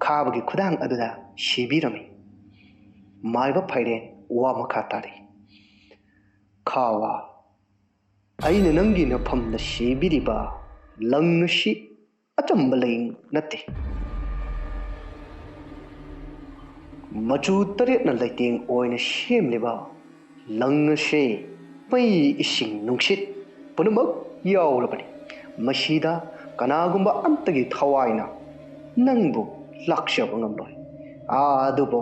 ꯈꯥꯕꯒꯤ ꯈꯨꯗꯥꯡ ꯑꯗꯨꯗ ꯁꯤꯕꯤꯔꯝꯃꯤ ꯃꯥꯏꯕ ꯐꯩꯔꯦꯟ ꯋꯥ ꯃꯈꯥ ꯇꯥꯔꯤ ꯈꯥꯕ ꯑꯩꯅ ꯅꯪꯒꯤ ꯅꯐꯝꯗ ꯁꯤꯕꯤꯔꯤꯕ ꯂꯪ ꯑꯁꯤ ꯑꯆꯝꯕ ꯂꯩ ꯅꯠꯇꯦ ꯃꯆꯨ ꯇꯔꯦꯠꯅ ꯂꯩꯇꯦꯡ ꯑꯣꯏꯅ ꯁꯦꯝꯂꯤꯕ ꯂꯪ ꯑꯁꯤ ꯃꯩ ꯏꯁꯤꯡ ꯅꯨꯡꯁꯤꯠ ꯄꯨꯝꯅꯃꯛ ꯌꯥꯎꯔꯕꯅꯤ ꯃꯁꯤꯗ ꯀꯅꯥꯒꯨꯝꯕ ꯑꯝꯇꯒꯤ ꯊꯋꯥꯏꯅ ꯅꯪꯕꯨ ꯂꯥꯛꯆꯕ ꯉꯝꯂꯣꯏ ꯑꯗꯨꯕꯨ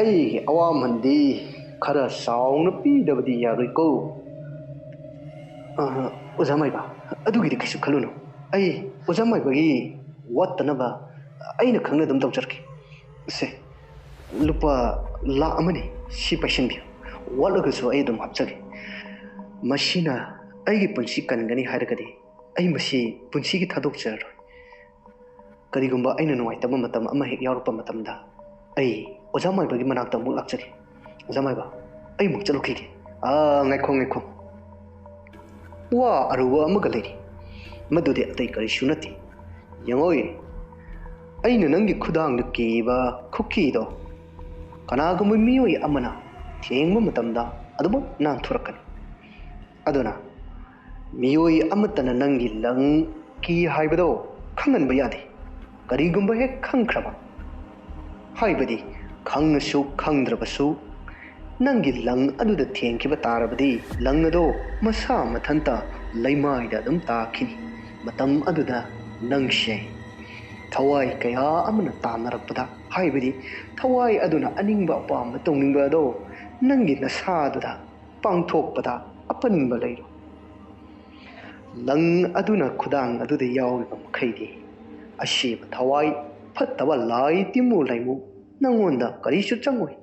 ꯑꯩꯒꯤ ꯑꯋꯥꯃꯟꯗꯤ ꯈꯔ ꯆꯥꯎꯅ ꯄꯤꯗꯕꯗꯤ ꯌꯥꯔꯣꯏꯀꯣ ꯑꯣꯖꯥ ꯃꯥꯏꯕ ꯑꯗꯨꯒꯤꯗꯤ ꯀꯩꯁꯨ ꯈꯜꯂꯨꯅꯨ ꯑꯩ ꯑꯣꯖꯥ ꯃꯥꯏꯕꯒꯤ ꯋꯥꯠꯇꯅꯕ ꯑꯩꯅ ꯈꯪꯅ ꯑꯗꯨꯝ ꯇꯧꯖꯔꯛꯀꯦ ꯁꯦ ꯂꯨꯄꯥ ꯂꯥꯛ ꯑꯃꯅꯤ ꯁꯤ ꯄꯩꯁꯟꯕꯤꯌꯨ ꯋꯥꯠꯂꯒꯁꯨ ꯑꯩ ꯑꯗꯨꯝ ꯍꯥꯞꯆꯒꯦ ꯃꯁꯤꯅ ꯑꯩꯒꯤ ꯄꯨꯟꯁꯤ ꯀꯟꯒꯅꯤ ꯍꯥꯏꯔꯒꯗꯤ ꯑꯩ ꯃꯁꯤ ꯄꯨꯟꯁꯤꯒꯤ ꯊꯥꯗꯣꯛꯆꯔꯔꯣꯏ ꯀꯔꯤꯒꯨꯝꯕ ꯑꯩꯅ ꯅꯨꯡꯉꯥꯏꯇꯕ ꯃꯇꯝ ꯑꯃ ꯍꯦꯛ ꯌꯥꯎꯔꯛꯄ ꯃꯇꯝꯗ ꯑꯩ ꯑꯣꯖꯥ ꯃꯥꯏꯕꯒꯤ ꯃꯅꯥꯛꯇ ꯑꯃꯨꯛ ꯂꯥꯛꯆꯒꯦ ꯑꯣꯖꯥ ꯃꯥꯏꯕ ꯑꯩ ꯑꯃꯨꯛ ꯆꯠꯂꯨꯈꯤꯒꯦ ꯉꯥꯏꯈꯣ ꯋꯥ ꯑꯔꯨꯕ ꯑꯃꯒ ꯂꯩꯔꯤ ꯃꯗꯨꯗꯤ ꯑꯇꯩ ꯀꯔꯤꯁꯨ ꯅꯠꯇꯦ ꯌꯦꯡꯉꯣꯏ ꯑꯩꯅ ꯅꯪꯒꯤ ꯈꯨꯗꯥꯡꯗ ꯀꯤꯕ ꯈꯨꯀꯤꯗꯣ ꯀꯅꯥꯒꯨꯝꯕ ꯃꯤꯑꯣꯏ ꯑꯃꯅ ꯊꯦꯡꯕ ꯃꯇꯝꯗ ꯑꯗꯨꯃꯛ ꯅꯥꯟꯊꯣꯔꯛꯀꯅꯤ ꯑꯗꯨꯅ ꯃꯤꯑꯣꯏ ꯑꯃꯠꯇꯅ ꯅꯪꯒꯤ ꯂꯪ ꯀꯤ ꯍꯥꯏꯕꯗꯣ ꯈꯪꯍꯟꯕ ꯌꯥꯗꯦ ꯀꯔꯤꯒꯨꯝꯕ ꯍꯦꯛ ꯈꯪꯈ꯭ꯔꯕ ꯍꯥꯏꯕꯗꯤ ꯈꯪꯉꯁꯨ ꯈꯪꯗ꯭ꯔꯕꯁꯨ ꯅꯪꯒꯤ ꯂꯪ ꯑꯗꯨꯗ ꯊꯦꯡꯈꯤꯕ ꯇꯥꯔꯕꯗꯤ ꯂꯪ ꯑꯗꯣ ꯃꯁꯥ ꯃꯊꯟꯇ ꯂꯩꯃꯥꯏꯗ ꯑꯗꯨꯝ ꯇꯥꯈꯤꯅꯤ ꯃꯇꯝ ꯑꯗꯨꯗ ꯅꯪꯁꯦ ꯊꯋꯥꯏ ꯀꯌా ꯑꯃꯅ ꯇꯥꯟꯅꯔꯛꯄꯗ ꯍꯥꯏꯕꯗꯤ ꯊꯋꯥꯏ ꯑꯗꯨꯅ ꯑꯅꯤꯡꯕ ꯑꯄꯥꯝꯕ ꯇꯧꯅꯤꯡꯕ ꯑꯗꯣ ꯅꯪꯒꯤ ꯅꯁꯥꯗꯨꯗ ꯄꯥꯡꯊꯣꯛꯄꯗ ꯑꯄꯟꯕ ꯂꯩꯔꯣ ꯂꯪ ꯑꯗꯨꯅ ꯈꯨꯗꯥꯡ ꯑꯗꯨꯗ ꯌꯥꯎꯔꯤꯕ ꯃꯈꯩꯗꯤ ꯑꯁꯤꯕ ꯊꯋꯥꯏ ꯐꯠꯇꯕ ꯂꯥꯏ ꯇꯤꯟꯃꯨ ꯂꯩꯃꯨ ꯅꯪꯉꯣꯟꯗ ꯀꯔꯤꯁꯨ ꯆꯪꯉꯣꯏ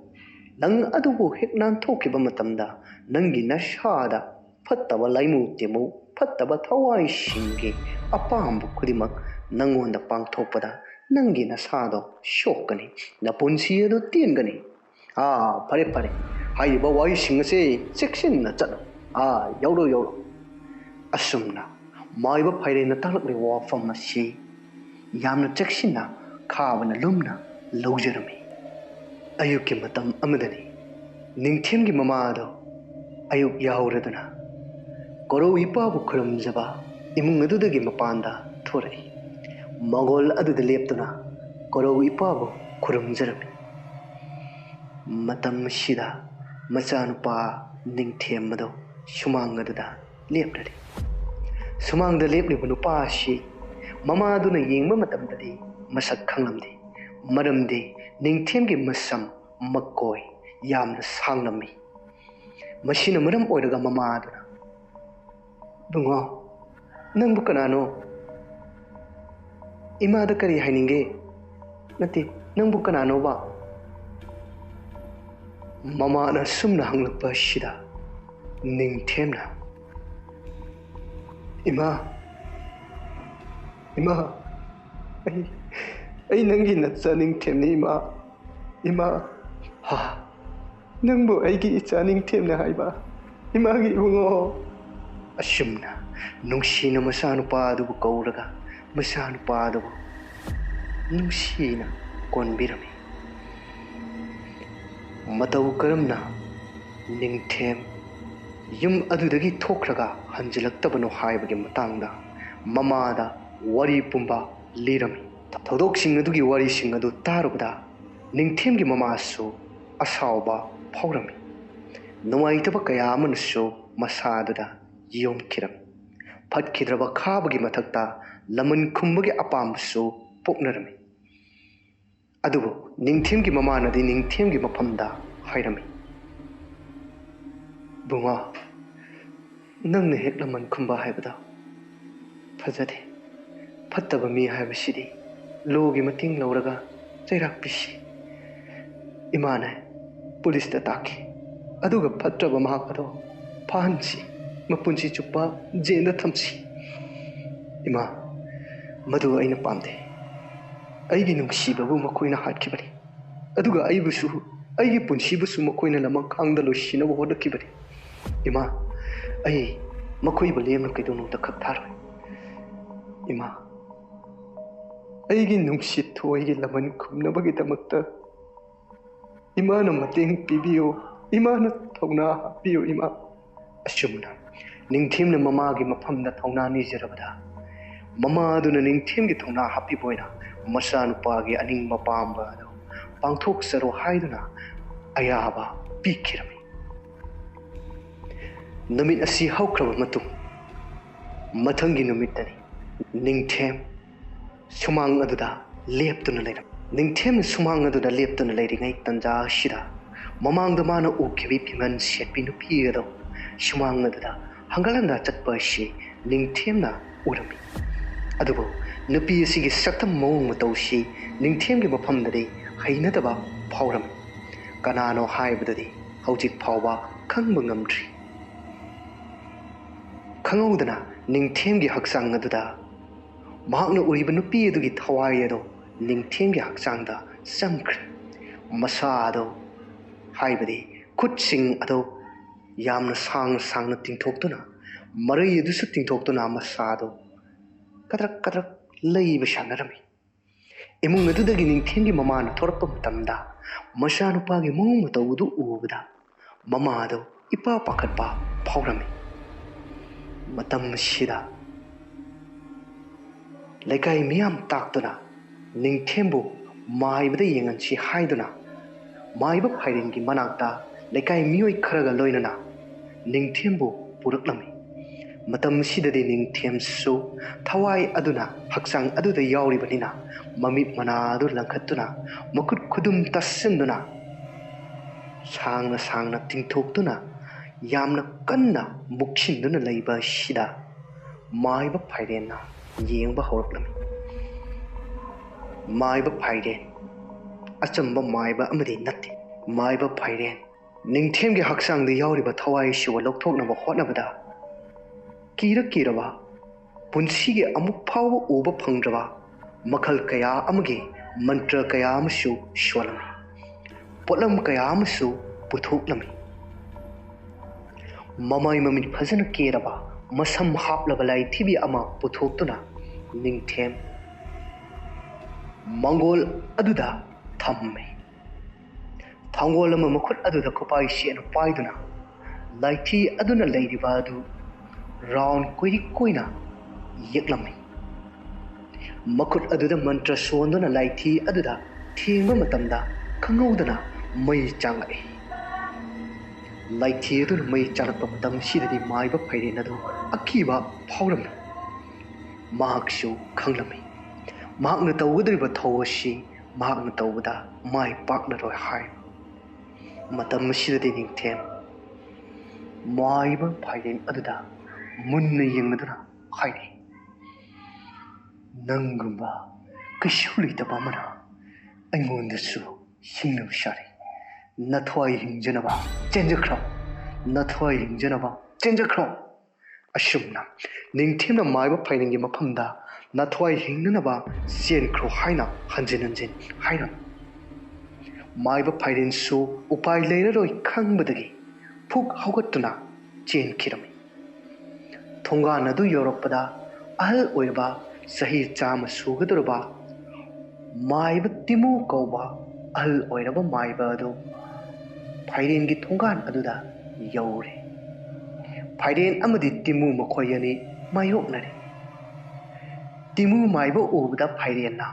ꯂꯪ ꯑꯗꯨꯕꯨ ꯍꯦꯛ ꯅꯥꯟꯊꯣꯛꯈꯤꯕ ꯃꯇꯝꯗ ꯅꯪꯒꯤ ꯅꯁꯥꯗ ꯐꯠꯇꯕ ꯂꯩꯃꯨ ꯇꯤꯟꯃꯨ ꯐꯠꯇꯕ ꯊꯋꯥꯏꯁꯤꯡꯒꯤ ꯑꯄꯥꯝꯕ ꯈꯨꯗꯤꯡꯃꯛ ꯅꯪꯉꯣꯟꯗ ꯄꯥꯡꯊꯣꯛꯄꯗ ꯅꯪꯒꯤ ꯅꯁꯥꯗꯣ ꯁꯣꯛꯀꯅꯤ ꯅꯄꯨꯟꯁꯤ ꯑꯗꯨ ꯇꯦꯟꯒꯅꯤ ꯐꯔꯦ ꯍꯥꯏꯔꯤꯕ ꯋꯥꯔꯤꯁꯤꯡ ꯑꯁꯤ ꯆꯦꯛꯁꯤꯟꯅ ꯆꯠꯂꯨ ꯌꯧꯔꯣ ꯑꯁꯨꯝꯅ ꯃꯥꯏꯕ ꯐꯩꯔꯦꯟꯅ ꯇꯥꯛꯂꯛꯂꯤꯕ ꯋꯥꯐꯝ ꯑꯁꯤ ꯌꯥꯝꯅ ꯆꯦꯛꯁꯤꯟꯅ ꯈꯥꯕꯅ ꯂꯨꯝꯅ ꯂꯧꯖꯔꯝꯃꯤ ꯑꯌꯨꯛꯀꯤ ꯃꯇꯝ ꯑꯃꯗꯅꯤ ꯅꯤꯡꯊꯦꯝꯒꯤ ꯃꯃꯥꯗꯣ ꯑꯌꯨꯛ ꯌꯥꯍꯧꯔꯗꯨꯅ ꯀꯣꯔꯧ ꯏꯄꯥꯕꯨ ꯈꯨꯔꯨꯝꯖꯕ ꯏꯃꯨꯡ ꯑꯗꯨꯗꯒꯤ ꯃꯄꯥꯟꯗ ꯊꯣꯔꯛꯏ ꯃꯪꯒꯣꯜ ꯑꯗꯨꯗ ꯂꯦꯞꯇꯨꯅ ꯀꯣꯔꯧ ꯏꯄꯥꯕꯨ ꯈꯨꯔꯨꯝꯖꯔꯝꯃꯤ ꯃꯇꯝ ꯑꯁꯤꯗ ꯃꯆꯥꯅꯨꯄꯥ ꯅꯤꯡꯊꯦꯝ ꯑꯗꯣ ꯁꯨꯃꯥꯡ ꯑꯗꯨꯗ ꯂꯦꯞꯂꯔꯤ ꯁꯨꯃꯥꯡꯗ ꯂꯦꯞꯂꯤꯕ ꯅꯨꯄꯥ ꯑꯁꯤ ꯃꯃꯥꯗꯨꯅ ꯌꯦꯡꯕ ꯃꯇꯝꯗꯗꯤ ꯃꯁꯛ ꯈꯪꯂꯝꯗꯦ ꯃꯔꯝꯗꯤ ꯅꯤꯡꯊꯦꯝꯒꯤ ꯃꯁꯝ ꯃꯀꯣꯏ ꯌꯥꯝꯅ ꯁꯥꯡꯂꯝꯃꯤ ꯃꯁꯤꯅ ꯃꯔꯝ ꯑꯣꯏꯔꯒ ꯃꯃꯥꯗꯨꯅ ꯕꯨꯡꯉꯣ ꯅꯪꯕꯨ ꯀꯅꯥꯅꯣ ꯏꯃꯥꯗ ꯀꯔꯤ ꯍꯥꯏꯅꯤꯡꯒꯦ ꯅꯠꯇꯦ ꯅꯪꯕꯨ ꯀꯅꯥꯅꯣꯕ ꯃꯃꯥꯅ ꯁꯨꯝꯅ ꯍꯪꯂꯛꯄ ꯑꯁꯤꯗ ꯅꯤꯡꯊꯦꯝꯅ ꯏꯃꯥ ꯑꯩ ꯅꯪꯒꯤ ꯅꯆꯥ ꯅꯤꯡꯊꯦꯝꯅꯤ ꯏꯃꯥ ꯅꯪꯕꯨ ꯑꯩꯒꯤ ꯏꯆꯥ ꯅꯤꯡꯊꯦꯝꯅ ꯍꯥꯏꯕ ꯏꯃꯥꯒꯤ ꯏꯕꯨꯡꯉꯣ ꯑꯁꯨꯝꯅ ꯅꯨꯡꯁꯤꯅ ꯃꯆꯥꯅꯨꯄꯥ ꯑꯗꯨꯕꯨ ꯀꯧꯔꯒ ꯃꯆꯥꯅꯨꯄꯥ ꯑꯗꯨꯕు ꯅꯨꯡꯁꯤꯅ ꯀꯣꯟꯕꯤꯔꯝꯃꯤ ꯃꯇꯧ ꯀꯔꯝꯅ ꯅꯤꯡꯊꯦꯝ ꯌꯨꯝ ꯑꯗꯨꯗꯒꯤ ꯊꯣꯛꯈ꯭ꯔꯒ ꯍꯟꯖꯤꯜꯂꯛꯇꯕꯅꯣ ꯍꯥꯏꯕꯒꯤ ꯃꯇꯥꯡꯗ ꯃꯃꯥꯗ ꯋꯥꯔꯤ ꯄꯨꯝꯕ ꯂꯤꯔꯝꯃꯤ ꯊꯧꯗꯣꯛꯁꯤꯡ ꯑꯗꯨꯒꯤ ꯋꯥꯔꯤꯁꯤꯡ ꯑꯗꯨ ꯇꯥꯔꯨꯕꯗ ꯅꯤꯡꯊꯦꯝꯒꯤ ꯃꯃꯥꯁꯨ ꯑꯁꯥꯎꯕ ꯐꯥꯎꯔꯝꯃꯤ ꯅꯨꯡꯉꯥꯏꯇꯕ ꯀꯌꯥ ꯑꯃꯅꯁꯨ ꯃꯁꯥꯗꯨꯗ ꯌꯣꯝꯈꯤꯔꯝꯃꯤ ꯐꯠꯈꯤꯗ꯭ꯔꯕ ꯈꯥꯕꯒꯤ ꯃꯊꯛꯇ ꯂꯃꯟ ꯈꯨꯝꯕꯒꯤ ꯑꯄꯥꯝꯕꯁꯨ ꯄꯣꯛꯅꯔꯝꯃꯤ ꯑꯗꯨꯕꯨ ꯅꯤꯡꯊꯦꯝꯒꯤ ꯃꯃꯥꯅꯗꯤ ꯅꯤꯡꯊꯦꯝꯒꯤ ꯃꯐꯝꯗ ꯍꯥꯏꯔꯝꯃꯤ ꯕꯨꯡꯉꯣ ꯅꯪꯅ ꯍꯦꯛ ꯂꯃꯟ ꯈꯨꯝꯕ ꯍꯥꯏꯕꯗꯣ ꯐꯖꯗꯦ ꯐꯠꯇꯕ ꯃꯤ ꯍꯥꯏꯕꯁꯤꯗꯤ ꯂꯣꯒꯤ ꯃꯇꯦꯡ ꯂꯧꯔꯒ ꯆꯩꯔꯥꯛ ꯄꯤꯁꯤ ꯏꯃꯥꯅ ꯄꯨꯂꯤꯁꯇ ꯇꯥꯛꯈꯤ ꯑꯗꯨꯒ ꯐꯠꯇ꯭ꯔꯕ ꯃꯍꯥꯛ ꯑꯗꯣ ꯐꯥꯍꯟꯁꯤ ꯃꯄꯨꯟꯁꯤ ꯆꯨꯞꯄ ꯖꯦꯜꯗ ꯊꯝꯁꯤ ꯏꯃꯥ ꯃꯗꯨ ꯑꯩꯅ ꯄꯥꯝꯗꯦ ꯑꯩꯒꯤ ꯅꯨꯡꯁꯤꯕꯕꯨ ꯃꯈꯣꯏꯅ ꯍꯥꯠꯈꯤꯕꯅꯤ ꯑꯗꯨꯒ ꯑꯩꯕꯨꯁꯨ ꯑꯩꯒꯤ ꯄꯨꯟꯁꯤꯕꯨꯁꯨ ꯃꯈꯣꯏꯅ ꯂꯃꯟꯈꯥꯡꯗ ꯂꯣꯏꯁꯤꯟꯅꯕ ꯍꯣꯠꯅꯈꯤꯕꯅꯤ ꯏꯃꯥ ꯑꯩ ꯃꯈꯣꯏꯕꯨ ꯂꯦꯝꯅ ꯀꯩꯗꯧꯅꯨꯡꯗ ꯈꯛ ꯊꯥꯔꯣꯏ ꯏꯃꯥ ꯑꯩꯒꯤ ꯅꯨꯡꯁꯤꯠ ꯊꯣꯏꯒꯤ ꯂꯃꯟ ꯈꯨꯝꯅꯕꯒꯤꯗꯃꯛꯇ ꯏꯃꯥꯅ ꯃꯇꯦꯡ ꯄꯤꯕꯤꯌꯨ ꯏꯃꯥꯅ ꯊꯧꯅꯥ ꯍꯥꯞꯄꯤꯌꯨ ꯏꯃꯥ ꯑꯁꯨꯝꯅ ꯅꯤꯡꯊꯦꯝꯅ ꯃꯃꯥꯒꯤ ꯃꯐꯝꯗ ꯊꯧꯅꯥ ꯅꯤꯖꯔꯕꯗ ꯃꯃꯥꯗꯨꯅ ꯅꯤꯡꯊꯦꯝꯒꯤ ꯊꯧꯅꯥ ꯍꯥꯞꯄꯤꯕ ꯑꯣꯏꯅ ꯃꯆꯥꯅꯨꯄꯥꯒꯤ ꯑꯅꯤꯡꯕ ꯄꯥꯝꯕ ꯑꯗꯨ ꯄꯥꯡꯊꯣꯛꯆꯔꯣ ꯍꯥꯏꯗꯨꯅ ꯑꯌꯥꯕ ꯄꯤꯈꯤꯔꯝꯃꯤ ꯅꯨꯃꯤꯠ ꯑꯁꯤ ꯍꯧꯈ꯭ꯔꯕ ꯃꯇꯨꯡ ꯃꯊꯪꯒꯤ ꯅꯨꯃꯤꯠꯇꯅꯤ ꯅꯤꯡꯊꯦꯝ ꯁꯨꯃꯥꯡ ꯑꯗꯨꯗ ꯂꯦꯞꯇꯨꯅ ꯂꯩꯔꯝꯃꯤ ꯅꯤꯡꯊꯦꯝꯅ ꯁꯨꯃꯥꯡ ꯑꯗꯨꯗ ꯂꯦꯞꯇꯨꯅ ꯂꯩꯔꯤꯉꯩ ꯇꯟꯖꯥ ꯑꯁꯤꯗ ꯃꯃꯥꯡꯗ ꯃꯥꯅ ꯎꯈꯤꯕ ꯐꯤꯃꯟ ꯁꯦꯠꯄꯤ ꯅꯨꯄꯤ ꯑꯗꯣ ꯁꯨꯃꯥꯡ ꯑꯗꯨꯗ ꯍꯪꯒꯠ ꯍꯟꯗꯥ ꯆꯠꯄ ꯑꯁꯤ ꯅꯤꯡꯊꯦꯝꯅ ꯎꯔꯝꯃꯤ ꯑꯗꯨꯕꯨ ꯅꯨꯄꯤ ꯑꯁꯤꯒꯤ ꯁꯛꯇꯝ ꯃꯑꯣꯡ ꯃꯇꯧꯁꯤ ꯅꯤꯡꯊꯦꯝꯒꯤ ꯃꯐꯝꯗꯗꯤ ꯍꯩꯅꯗꯕ ꯐꯥꯎꯔꯝꯃꯤ ꯀꯅꯥꯅꯣ ꯍꯥꯏꯕꯗꯨꯗꯤ ꯍꯧꯖꯤꯛ ꯐꯥꯎꯕ ꯈꯪꯕ ꯉꯝꯗ꯭ꯔꯤ ꯈꯪꯍꯧꯗꯅ ꯅꯤꯡꯊꯦꯝꯒꯤ ꯍꯛꯆꯥꯡ ꯑꯗꯨꯗ ꯃꯍꯥꯛꯅ ꯎꯔꯤꯕ ꯅꯨꯄꯤ ꯑꯗꯨꯒꯤ ꯊꯋꯥꯏ ꯑꯗꯣ ꯅꯤꯡꯊꯦꯝꯒꯤ ꯍꯛꯆꯥꯡꯗ ꯆꯪꯈ꯭ꯔꯦ ꯃꯁꯥ ꯑꯗꯣ ꯍꯥꯏꯕꯗꯤ ꯈꯨꯠꯁꯤꯡ ꯑꯗꯣ ꯌꯥꯝꯅ ꯁꯥꯡꯅ ꯁꯥꯡꯅ ꯇꯤꯡꯊꯣꯛꯇꯨꯅ ꯃꯔꯩ ꯑꯗꯨꯁꯨ ꯇꯤꯡꯊꯣꯛꯇꯨꯅ ꯃꯁꯥꯗꯣ ꯀꯗ꯭ꯔꯛ ꯀꯗ꯭ꯔꯛ ꯂꯩꯕ ꯁꯥꯟꯅꯔꯝꯃꯤ ꯏꯃꯨꯡ ꯑꯗꯨꯗꯒꯤ ꯅꯤꯡꯊꯦꯝꯒꯤ ꯃꯃꯥꯅ ꯊꯣꯔꯛꯄ ꯃꯇꯝꯗ ꯃꯆꯥꯅꯨꯄꯥꯒꯤ ꯃꯑꯣꯡ ꯃꯇꯧ ꯑꯗꯨ ꯎꯕꯗ ꯃꯃꯥꯗꯣ ꯏꯄꯥ ꯄꯥꯈꯠꯄ ꯐꯥꯎꯔꯝꯃꯤ ꯃꯇꯝ ꯑꯁꯤꯗ ꯂꯩꯀꯥꯏ ꯃꯤꯌꯥꯝ ꯇꯥꯛꯇꯨꯅ ꯅꯤꯡꯊꯦꯝꯕꯨ ꯃꯥꯏꯕꯗ ꯌꯦꯡꯍꯟꯁꯤ ꯍꯥꯏꯗꯨꯅ ꯃꯥꯏꯕ ꯐꯥꯏꯔꯦꯟꯒꯤ ꯃꯅꯥꯛꯇ ꯂꯩꯀꯥꯏ ꯃꯤꯑꯣꯏ ꯈꯔꯒ ꯂꯣꯏꯅꯅ ꯅꯤꯡꯊꯦꯝꯕꯨ ꯄꯨꯔꯛꯂꯝꯃꯤ ꯃꯇꯝꯁꯤꯗꯗꯤ ꯅꯤꯡꯊꯦꯝꯁꯨ ꯊꯋꯥꯏ ꯑꯗꯨꯅ ꯍꯛꯆꯥꯡ ꯑꯗꯨꯗ ꯌꯥꯎꯔꯤꯕꯅꯤꯅ ꯃꯃꯤꯠ ꯃꯅꯥ ꯑꯗꯨ ꯂꯪꯈꯠꯇꯨꯅ ꯃꯈꯨꯠ ꯈꯨꯗꯨꯝ ꯇꯥꯁꯤꯟꯗꯨꯅ ꯁꯥꯡꯅ ꯁꯥꯡꯅ ꯇꯤꯡꯊꯣꯛꯇꯨꯅ ꯌꯥꯝꯅ ꯀꯟꯅ ꯃꯨꯛꯁꯤꯟꯗꯨꯅ ꯂꯩꯕ ꯑꯁꯤꯗ ꯃꯥꯏꯕ ꯐꯥꯏꯔꯦꯟꯅ ꯌꯦꯡꯕ ꯍꯧꯔꯛꯂꯝꯃꯤ ꯃꯥꯏꯕ ꯐꯥꯏꯔꯦꯟ ꯑꯆꯝꯕ ꯃꯥꯏꯕ ꯑꯃꯗꯤ ꯅꯠꯇꯦ ꯃꯥꯏꯕ ꯐꯥꯏꯔꯦꯟ ꯅꯤꯡꯊꯦꯝꯒꯤ ꯍꯛꯆꯥꯡꯗ ꯌꯥꯎꯔꯤꯕ ꯊꯋꯥꯏ ꯑꯁꯤꯕꯨ ꯂꯧꯊꯣꯛꯅꯕ ꯍꯣꯠꯅꯕꯗ ꯀꯤꯔꯕ ꯄꯨꯟꯁꯤꯒꯤ ꯑꯃꯨꯛ ꯐꯥꯎꯕ ꯎꯕ ꯐꯪꯗ꯭ꯔꯕ ꯃꯈꯜ ꯀꯌꯥ ꯑꯃꯒꯤ ꯃꯟꯇ꯭ꯔ ꯀꯌꯥ ꯑꯃꯁꯨ ꯁꯣꯜꯂꯝꯃꯤ ꯄꯣꯠꯂꯝ ꯀꯌꯥ ꯑꯃꯁꯨ ꯄꯨꯊꯣꯛꯂꯝꯃꯤ ꯃꯃꯥꯏ ꯃꯃꯤꯠ ꯐꯖꯅ ꯀꯦꯔꯕ ꯃꯁꯝ ꯍꯥꯞꯂꯕ ꯂꯥꯏꯊꯤꯕꯤ ꯑꯃ ꯄꯨꯊꯣꯛꯇꯨꯅ ꯅꯤꯡꯊꯦꯝ ꯃꯥꯡꯒꯣꯜ ꯑꯗꯨꯗ ꯊꯝꯃꯤ ꯊꯥꯡꯒꯣꯜ ꯑꯃ ꯃꯈꯨꯠ ꯑꯗꯨꯗ ꯈꯨꯄꯥꯏ ꯁꯦꯠꯅ ꯄꯥꯏꯗꯨꯅ ꯂꯥꯏꯊꯤ ꯑꯗꯨꯅ ꯂꯩꯔꯤꯕ ꯑꯗꯨ ꯔꯥꯎꯟ ꯀꯣꯏꯔꯤꯛ ꯀꯣꯏꯅ ꯌꯦꯛꯂꯝꯃꯤ ꯃꯈꯨꯠ ꯑꯗꯨꯗ ꯃꯟꯇ꯭ꯔ ꯁꯣꯟꯗꯨꯅ ꯂꯥꯏꯊꯤ ꯑꯗꯨꯗ ꯊꯦꯡꯕ ꯃꯇꯝꯗ ꯈꯪꯍꯧꯗꯅ ꯃꯩ ꯆꯥꯡꯂꯛꯏ ꯂꯥꯏꯊꯤ ꯑꯗꯨꯅ ꯃꯩ ꯆꯥꯂꯛꯄ ꯃꯇꯝꯁꯤꯗꯗꯤ ꯃꯥꯏꯕ ꯐꯥꯏꯔꯦꯟ ꯑꯗꯨ ꯑꯀꯤꯕ ꯐꯥꯎꯔꯝꯃꯤ ꯃꯍꯥꯛꯁꯨ ꯈꯪꯂꯝꯃꯤ ꯃꯍꯥꯛꯅ ꯇꯧꯒꯗꯧꯔꯤꯕ ꯊꯧ ꯑꯁꯤ ꯃꯍꯥꯛꯅ ꯇꯧꯕꯗ ꯃꯥꯏ ꯄꯥꯛꯂꯔꯣꯏ ꯍꯥꯏ ꯃꯇꯝ ꯑꯁꯤꯗꯗꯤ ꯅꯤꯡꯊꯦꯝ ꯃꯥꯏꯕ ꯐꯥꯏꯔꯦꯟ ꯑꯗꯨꯗ ꯃꯨꯟꯅ ꯌꯦꯡꯂꯗꯨꯅ ꯍꯥꯏꯔꯤ ꯅꯪꯒꯨꯝꯕ ꯀꯩꯁꯨ ꯂꯩꯇꯕ ꯑꯃꯅ ꯑꯩꯉꯣꯟꯗꯁꯨ ꯍꯤꯡꯅꯕ ꯁꯥꯔꯤ ꯅꯊꯋꯥꯏ ꯍꯤꯡꯖꯅꯕ ꯆꯦꯟꯖꯈ꯭ꯔꯣ ꯅꯊꯋꯥꯏ ꯍꯤꯡꯖꯅꯕ ꯆꯦꯟꯖꯈ꯭ꯔꯣ ꯑꯁꯨꯝꯅ ꯅꯤꯡꯊꯦꯝꯅ ꯃꯥꯏꯕ ꯐꯥꯏꯔꯦꯟꯒꯤ ꯃꯐꯝꯗ ꯅꯊꯋꯥꯏ ꯍꯤꯡꯅꯅꯕ ꯆꯦꯟꯈ꯭ꯔꯣ ꯍꯥꯏꯅ ꯍꯟꯖꯤꯟ ꯍꯟꯖꯤൻ ꯍꯥꯏꯔꯝꯃꯤ ꯃꯥꯏꯕ ꯐꯥꯏꯔꯦꯟꯁꯨ ꯎꯄꯥꯏ ꯂꯩꯔꯔꯣꯏ ꯈꯪꯕꯗꯒꯤ ꯐꯨꯛ ꯍꯧꯒꯠꯇꯨꯅ ꯆꯦꯟꯈꯤꯔꯝꯃꯤ ꯊꯣꯡꯒꯥꯟ ꯑꯗꯨ ꯌꯧꯔꯛꯄꯗ ꯑꯍꯜ ꯑꯣꯏꯔꯕ ꯆꯍꯤ 100 ꯁꯨꯒꯗꯧꯔꯕ ꯃꯥꯏꯕ ꯇꯤꯃꯨ ꯀꯧꯕ ꯑꯍꯜ ꯑꯣꯏꯔꯕ ꯃꯥꯏꯕ ꯑꯗꯨ ꯐꯥꯏꯔꯦꯟꯒꯤ ꯊꯣꯡꯒꯥꯟ ꯑꯗꯨꯗ ꯌꯧꯔꯦ ꯐꯥꯏꯔꯦꯟ ꯑꯃꯗꯤ ꯇꯤꯃꯨ ꯃꯈꯣꯏ ꯑꯅꯤ ꯃꯥꯌꯣꯛꯅꯔꯦ ꯇꯤꯃꯨ ꯃꯥꯏꯕ ꯎꯕꯗ ꯐꯥꯏꯔꯦꯟꯅ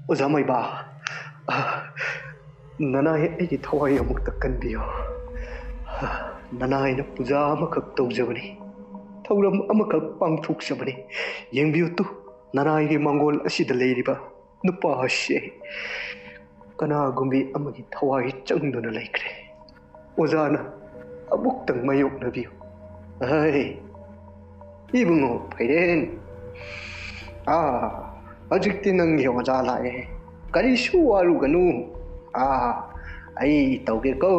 ꯑꯣꯖꯥ ꯃꯥꯏꯕ ꯅꯅꯥꯏ ꯑꯩꯒꯤ ꯊꯋꯥꯏ ꯑꯃꯨꯛꯇ ꯀꯟꯕꯤꯌꯣ ꯅꯅꯥꯏꯅ ꯄꯨꯖꯥ ꯑꯃꯈꯛ ꯇꯧꯖꯕꯅꯤ ꯊꯧꯔꯝ ꯑꯃꯈꯛ ꯄꯥꯡꯊꯣꯛꯆꯕꯅꯤ ꯌꯦꯡꯕꯤꯌꯨ ꯇꯨ ꯅꯅꯥꯏꯒꯤ ꯃꯥꯡꯒꯣꯜ ꯑꯁꯤꯗ ꯂꯩꯔꯤꯕ ꯅꯨꯄꯥ ꯑꯁꯤ ꯀꯅꯥꯒꯨꯝꯕꯤ ꯑꯃꯒꯤ ꯊꯋꯥꯏ ꯆꯪꯗꯨꯅ ꯂꯩꯈ꯭ꯔꯦ ꯑꯣꯖꯥꯅ ꯑꯃꯨꯛꯇꯪ ꯃꯥꯌꯣꯛꯅꯕꯤꯌꯨ 이붕어 파이렌 hꯧꯖꯤꯛꯇꯤ ꯅꯪꯒꯤ ꯑꯣꯖꯥ ꯂꯥꯛꯑꯦ ꯀꯔꯤꯁꯨ ꯋꯥꯔꯨꯒꯅꯨ ꯑꯩ ꯇꯧꯒꯦꯀꯣ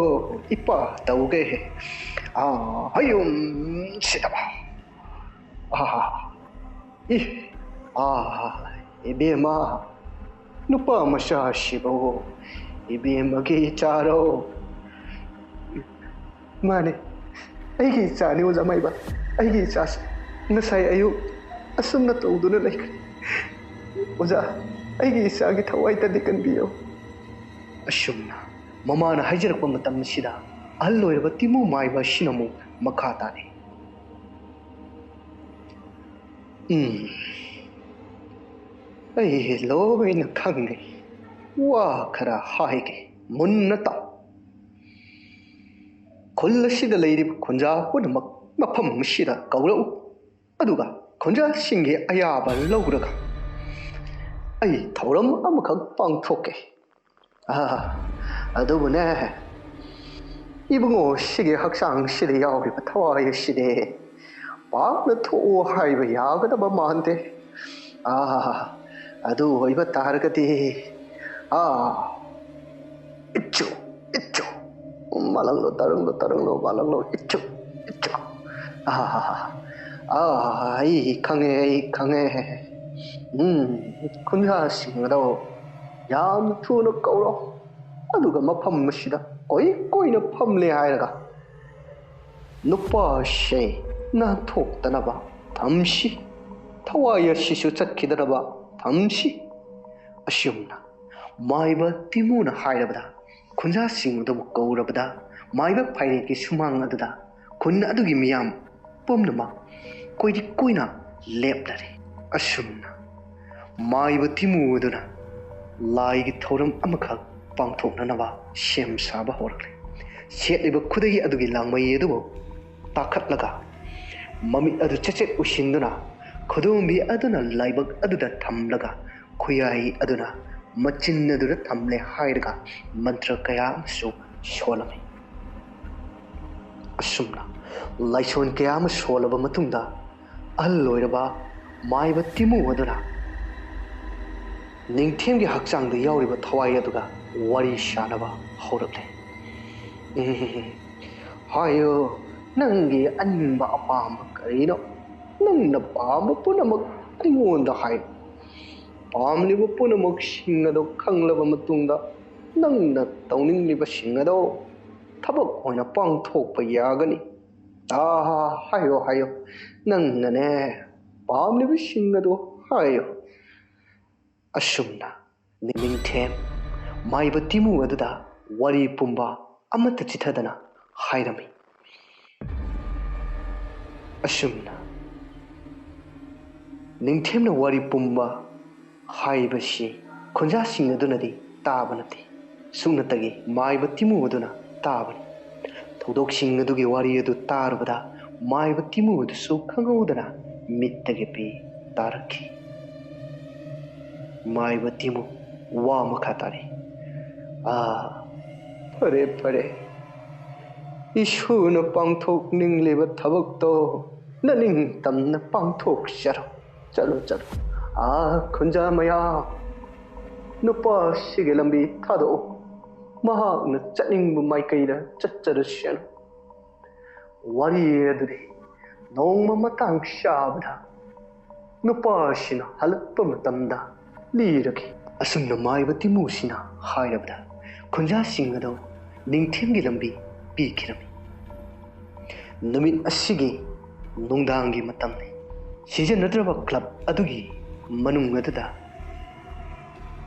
ꯏꯄꯥ ꯇꯧꯒꯦ ꯍꯌꯨꯝ ꯁꯤꯗꯕ 이베마 누빠 마샤시보 이베마게 이차로 마네 ꯑꯩꯒꯤ ꯏꯆꯥꯅꯤ ꯑꯣꯖꯥ ꯃꯥꯏꯕ ꯑꯩꯒꯤ ꯏꯆꯥꯁꯤ ꯉꯁꯥꯏ ꯑꯌꯨꯛ ꯑꯁꯨꯝꯅ ꯇꯧꯗꯨꯅ ꯂꯩꯈ꯭ꯔꯦ ꯑꯣꯖꯥ ꯑꯩꯒꯤ ꯏꯆꯥꯒꯤ ꯊꯋꯥꯏꯇꯗꯤ ꯀꯟꯕꯤꯌꯨ ꯑꯁꯨꯝꯅ ꯃꯃꯥꯅ ꯍꯥꯏꯖꯔꯛꯄ ꯃꯇꯝꯁꯤꯗ ꯑꯍꯜ ꯑꯣꯏꯔꯕ ꯇꯤꯃꯨ ꯃꯥꯏꯕ ꯑꯁꯤꯅ ꯑꯃꯨꯛ ꯃꯈꯥ ꯇꯥꯔꯦ ꯑꯩ ꯂꯣꯏꯅ ꯈꯪꯉꯦ ꯋꯥ ꯈꯔ ꯍꯥꯏꯒꯦ ꯃꯨꯟꯅ ꯇꯥꯎ ꯈꯨꯜ ꯑꯁꯤꯗ ꯂꯩꯔꯤꯕ ꯈꯨꯟꯖꯥ ꯄꯨꯝꯅꯃꯛ ꯃꯐꯝ ꯑꯁꯤꯗ ꯀꯧꯔꯛꯎ ꯑꯗꯨꯒ ꯈꯨꯟꯖꯥꯁꯤꯡꯒꯤ ꯑꯌꯥꯕ ꯂꯧꯔꯒ ꯑꯩ ꯊꯧꯔꯝ ꯑꯃꯈꯛ ꯄꯥꯡꯊꯣꯛꯀꯦ ꯑꯗꯨꯕꯨꯅꯦ ꯏꯕꯨꯡꯉꯣ ꯁꯤꯒꯤ ꯍꯛꯆꯥꯡꯁꯤꯗ ꯌꯥꯎꯔꯤꯕ ꯊꯋꯥꯏ ꯑꯁꯤꯗꯤ ꯄꯥꯛꯅ ꯊꯣꯛꯑꯣ ꯍꯥꯏꯕ ꯌꯥꯒꯗꯕ ꯃꯥꯟꯗꯦ ꯑꯗꯨ ꯑꯣꯏꯕ ꯇꯥꯔꯒꯗꯤ 이쪽 말랑로 따릉로 말랑로 이쪽 ꯑꯩ ꯈꯪꯉꯦ ꯈꯨꯟꯖꯥꯁꯤꯡ ꯑꯗꯣ ꯌꯥꯝꯅ ꯊꯨꯅ ꯀꯧꯔꯣ ꯑꯗꯨꯒ ꯃꯐꯝ ꯑꯁꯤꯗ ꯀꯣꯏꯅ ꯐꯝꯂꯦ ꯍꯥꯏꯔꯒ ꯅꯨꯄꯥꯁꯦ ꯅꯥꯟꯊꯣꯛꯇꯅꯕ ꯊꯝꯁꯤ ꯊꯋꯥꯏ ꯑꯁꯤꯁꯨ ꯆꯠꯈꯤꯗꯅꯕ ꯊꯝꯁꯤ ꯑꯁꯨꯝꯅ ꯃꯥꯏꯕ ꯇꯤꯃꯨꯅ ꯍꯥꯏꯔꯕꯗ ꯈꯨꯟꯖꯥꯁꯤꯡ ꯑꯗꯨꯕꯨ ꯀꯧꯔꯕꯗ ꯃꯥꯏꯕ ꯐꯥꯏꯔꯦꯠꯀꯤ ꯁꯨꯃꯥꯡ ꯑꯗꯨꯗ ꯈꯨꯟ ꯑꯗꯨꯒꯤ ꯃꯤꯌꯥꯝ ꯄꯨꯝꯅꯃꯛ ꯀꯣꯏꯅ ꯂꯦꯞꯂꯔꯦ ꯑꯁꯨꯝꯅ ꯃꯥꯏꯕ ꯇꯤꯃꯨ ꯑꯗꯨꯅ ꯂꯥꯏꯒꯤ ꯊꯧꯔꯝ ꯑꯃꯈꯛ ꯄꯥꯡꯊꯣꯛꯅꯅꯕ ꯁꯦꯝ ꯁꯥꯕ ꯍꯧꯔꯛꯂꯦ ꯁꯦꯠꯂꯤꯕ ꯈꯨꯗꯩ ꯑꯗꯨꯒꯤ ꯂꯥꯡꯃꯩ ꯑꯗꯨꯕꯨ ꯇꯥꯈꯠꯂꯒ ꯃꯃꯤꯠ ꯑꯗꯨ ꯆꯦꯆꯦꯠ ꯎꯁꯤꯟꯗꯨꯅ ꯈꯨꯗꯣꯝꯕꯤ ꯑꯗꯨꯅ ꯂꯥꯏꯕꯛ ꯑꯗꯨꯗ ꯊꯝꯂꯒ ꯈꯨꯌꯥꯏ ꯑꯗꯨꯅ ꯃꯆꯤꯟ ꯑꯗꯨꯗ ꯊꯝꯂꯦ ꯍꯥꯏꯔꯒ ꯃꯟꯇ꯭ꯔ ꯀꯌꯥ ꯑꯃꯁꯨ ꯁꯣꯜꯂꯝꯃꯤ ꯑꯁꯨꯝꯅ ꯂꯥꯏꯁꯣꯟ ꯀꯌꯥ ꯑꯃ ꯁꯣꯜꯂꯕ ꯃꯇꯨꯡꯗ ꯑꯍꯜ ꯑꯣꯏꯔꯕ ꯃꯥꯏꯕ ꯇꯤꯃꯨ ꯑꯗꯨꯅ ꯅꯤꯡꯊꯦꯝꯒꯤ ꯍꯛꯆꯥꯡꯗ ꯌꯥꯎꯔꯤꯕ ꯊꯋꯥꯏ ꯑꯗꯨꯒ ꯋꯥꯔꯤ ꯁꯥꯅꯕ ꯍꯧꯔꯛꯂꯦ ꯍꯥꯏꯌꯣ ꯅꯪꯒꯤ ꯑꯅꯤꯡꯕ ꯑꯄꯥꯝꯕ ꯀꯔꯤꯅꯣ ꯅꯪꯅ ꯄꯥꯝꯕ ꯄꯨꯝꯅꯃꯛ ꯑꯩꯉꯣꯟꯗ ꯍꯥꯏ ꯄꯥꯝꯂꯤꯕ ꯄꯨꯝꯅꯃꯛꯁꯤꯡ ꯑꯗꯣ ꯈꯪꯂꯕ ꯃꯇꯨꯡꯗ ꯅꯪꯅ ꯇꯧꯅꯤꯡꯂꯤꯕꯁꯤꯡ ꯑꯗꯣ ꯊꯕꯛ ꯑꯣꯏꯅ ꯄꯥꯡꯊꯣꯛꯄ ꯌꯥꯒꯅꯤ ꯍꯥꯏꯌꯣ ꯅꯪꯅꯅꯦ ꯄꯥꯝꯂꯤꯕꯁꯤꯡ ꯑꯗꯣ ꯍꯥꯏꯌꯣ ꯑꯁꯨꯝꯅ ꯅꯤꯡꯊꯦꯝ ꯃꯥꯏꯕ ꯇꯤꯃꯨ ꯑꯗꯨꯗ ꯋꯥꯔꯤ ꯄꯨꯝꯕ ꯑꯃꯠꯇ ꯆꯤꯊꯗꯅ ꯍꯥꯏꯔꯝꯃꯤ ꯑꯁꯨꯝꯅ ꯅꯤꯡꯊꯦꯝꯅ ꯋꯥꯔꯤ ꯄꯨꯝꯕ ꯍꯥꯏꯕꯁꯤ ꯈꯨꯟꯖꯥꯁꯤꯡ ꯑꯗꯨꯅꯗꯤ ꯇꯥꯕ ꯅꯠꯇꯦ ꯁꯨꯞꯅꯇꯒꯤ ꯃꯥꯏꯕ ꯇꯤꯃꯨ ꯑꯗꯨꯅ ꯇꯥꯕꯅꯤ ꯊꯧꯗꯣꯛꯁꯤꯡ ꯑꯗꯨꯒꯤ ꯋꯥꯔꯤ ꯑꯗꯨ ꯇꯥꯔꯨꯕꯗ ꯃꯥꯏꯕ ꯇꯤꯃꯨ ꯑꯗꯨꯁꯨ ꯈꯪꯍꯧꯗꯅ ꯃꯤꯠꯇꯒꯤ ꯄꯤ ꯇꯥꯔꯛꯈꯤ ꯃꯥꯏꯕ ꯇꯤꯃꯨ ꯋꯥ ꯃꯈꯥ ꯇꯥꯔꯤ ꯐꯔꯦ ꯏꯁꯣꯔꯅ ꯄꯥꯡꯊꯣꯛꯅꯤꯡꯂꯤꯕ ꯊꯕꯛꯇꯣ ꯅꯅꯤꯡꯇꯝꯅ ꯄꯥꯡꯊꯣꯛꯆꯔꯣ ꯆꯠꯂꯣ ꯈꯨꯟꯖꯥ ꯃꯌꯥ ꯅꯨꯄꯥꯁꯤꯒꯤ ꯂꯝꯕꯤ ꯊꯥꯗꯣꯛꯎ ꯃꯍꯥꯛꯅ ꯆꯠꯅꯤꯡꯕ ꯃꯥꯏꯀꯩꯗ ꯆꯠꯆꯔꯁꯅꯨ ꯋꯥꯔꯤ ꯑꯗꯨꯗꯤ ꯅꯣꯡꯃ ꯃꯇꯥꯡ ꯆꯥꯕꯗ ꯅꯨꯄꯥꯁꯤꯅ ꯍꯜꯂꯛꯄ ꯃꯇꯝꯗ ꯂꯤꯔꯈꯤ ꯑꯁꯨꯝꯅ ꯃꯥꯏꯕ ꯇꯤꯃꯨꯁꯤꯅ ꯍꯥꯏꯔꯕꯗ ꯈꯨꯟꯖꯥꯁꯤꯡ ꯑꯗꯣ ꯅꯤꯡꯊꯦꯝꯒꯤ ꯂꯝꯕꯤ ꯄꯤꯈꯤꯔꯝꯃꯤ ꯅꯨꯃꯤꯠ ꯑꯁꯤꯒꯤ ꯅꯨꯡꯗꯥꯡꯒꯤ ꯃꯇꯝꯅꯤ ꯁꯤꯖꯤꯟꯅꯗ꯭ꯔꯕ ꯀ꯭ꯂꯕ ꯑꯗꯨꯒꯤ ꯃꯅꯨꯡ ꯑꯗꯨꯗ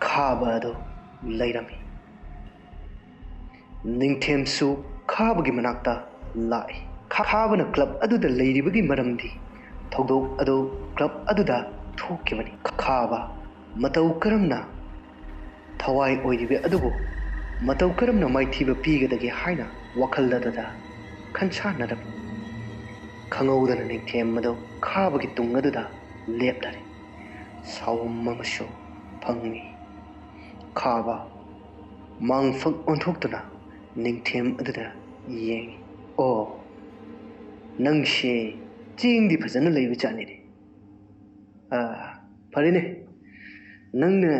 ꯈꯥꯕ ꯑꯗꯨ ꯂꯩꯔꯝꯃꯤ ꯅꯤꯡꯊꯦꯝꯁꯨ ꯈꯥꯕꯒꯤ ꯃꯅꯥꯛꯇ ꯂꯥꯛꯏ ꯈꯥꯕꯅ ꯀ꯭ꯂꯕ ꯑꯗꯨꯗ ꯂꯩꯔꯤꯕꯒꯤ ꯃꯔꯝꯗꯤ ꯊꯧꯗꯣꯛ ꯑꯗꯨ ꯀ꯭ꯂꯕ ꯑꯗꯨꯗ ꯊꯣꯛꯈꯤꯕꯅꯤ ꯈꯥꯕ ꯃꯇꯧ ꯀꯔꯝꯅ ꯊꯋꯥꯏ ꯑꯣꯏꯔꯤꯕ ꯑꯗꯨꯕꯨ ꯃꯇꯧ ꯀꯔꯝꯅ ꯃꯥꯏꯊꯤꯕ ꯄꯤꯒꯗꯒꯦ ꯍꯥꯏꯅ ꯋꯥꯈꯜ ꯑꯗꯨꯗ ꯈꯟꯁꯥꯟꯅꯔꯝꯃꯤ ꯈꯪꯍꯧꯗꯅ ꯅꯤꯡꯊꯦꯝ ꯑꯗꯨ ꯈꯥꯕꯒꯤ ꯇꯨꯡ ꯑꯗꯨꯗ ꯂꯦꯞꯂꯔꯦ ꯁꯥꯎꯝ ꯑꯃꯁꯨ ꯐꯪꯏ ꯈꯥꯕ ꯃꯥꯡꯐꯛ ꯑꯣꯟꯊꯣꯛꯇꯨꯅ ꯅꯤꯡꯊꯦꯝ ꯑꯗꯨꯗ ꯌꯦꯡꯏ ꯅꯪꯁꯦ ꯆꯦꯡꯗꯤ ꯐꯖꯅ ꯂꯩꯕ ꯖꯥꯠꯅꯤꯅꯦ ꯐꯔꯦꯅꯦ ꯅꯪꯅ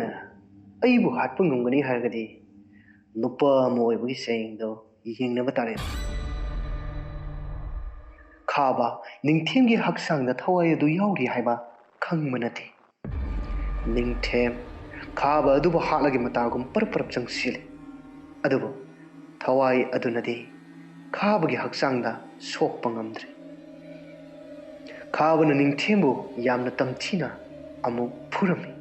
ꯑꯩꯕꯨ ꯍꯥꯠꯄ ꯉꯝꯒꯅꯤ ꯍꯥꯏꯔꯒꯗꯤ ꯅꯨꯄꯥ ꯑꯃ ꯑꯣꯏꯕꯒꯤ ꯆꯌꯦꯡꯗꯣ ꯌꯦꯡꯅꯕ ꯇꯥꯔꯦ ꯈꯥꯕ ꯅꯤꯡꯊꯦꯝꯒꯤ ꯍꯛꯆꯥꯡꯗ ꯊꯋꯥꯏ ꯑꯗꯨ ꯌꯥꯎꯔꯤ ꯍꯥꯏꯕ ꯈꯪꯕ ꯅꯠꯇꯦ ꯅꯤꯡꯊꯦꯝ ꯈꯥꯕ ꯑꯗꯨꯕꯨ ꯍꯥꯠꯂꯒꯤ ꯃꯇꯥꯒꯨꯝ ꯄꯔꯞ ꯆꯪꯁꯤꯜꯂꯤ ꯑꯗꯨꯕꯨ ꯊꯋꯥꯏ ꯑꯗꯨꯅꯗꯤ ꯈꯥꯕꯒꯤ ꯍꯛꯆꯥꯡꯗ ꯁꯣꯛꯄ ꯉꯝꯗ꯭ꯔꯦ ꯈꯥꯕꯅ ꯅꯤꯡꯊꯦꯝꯕꯨ ꯌꯥꯝꯅ ꯇꯝꯊꯤꯅ ꯑꯃꯨꯛ ꯐꯨꯔꯝꯃꯤ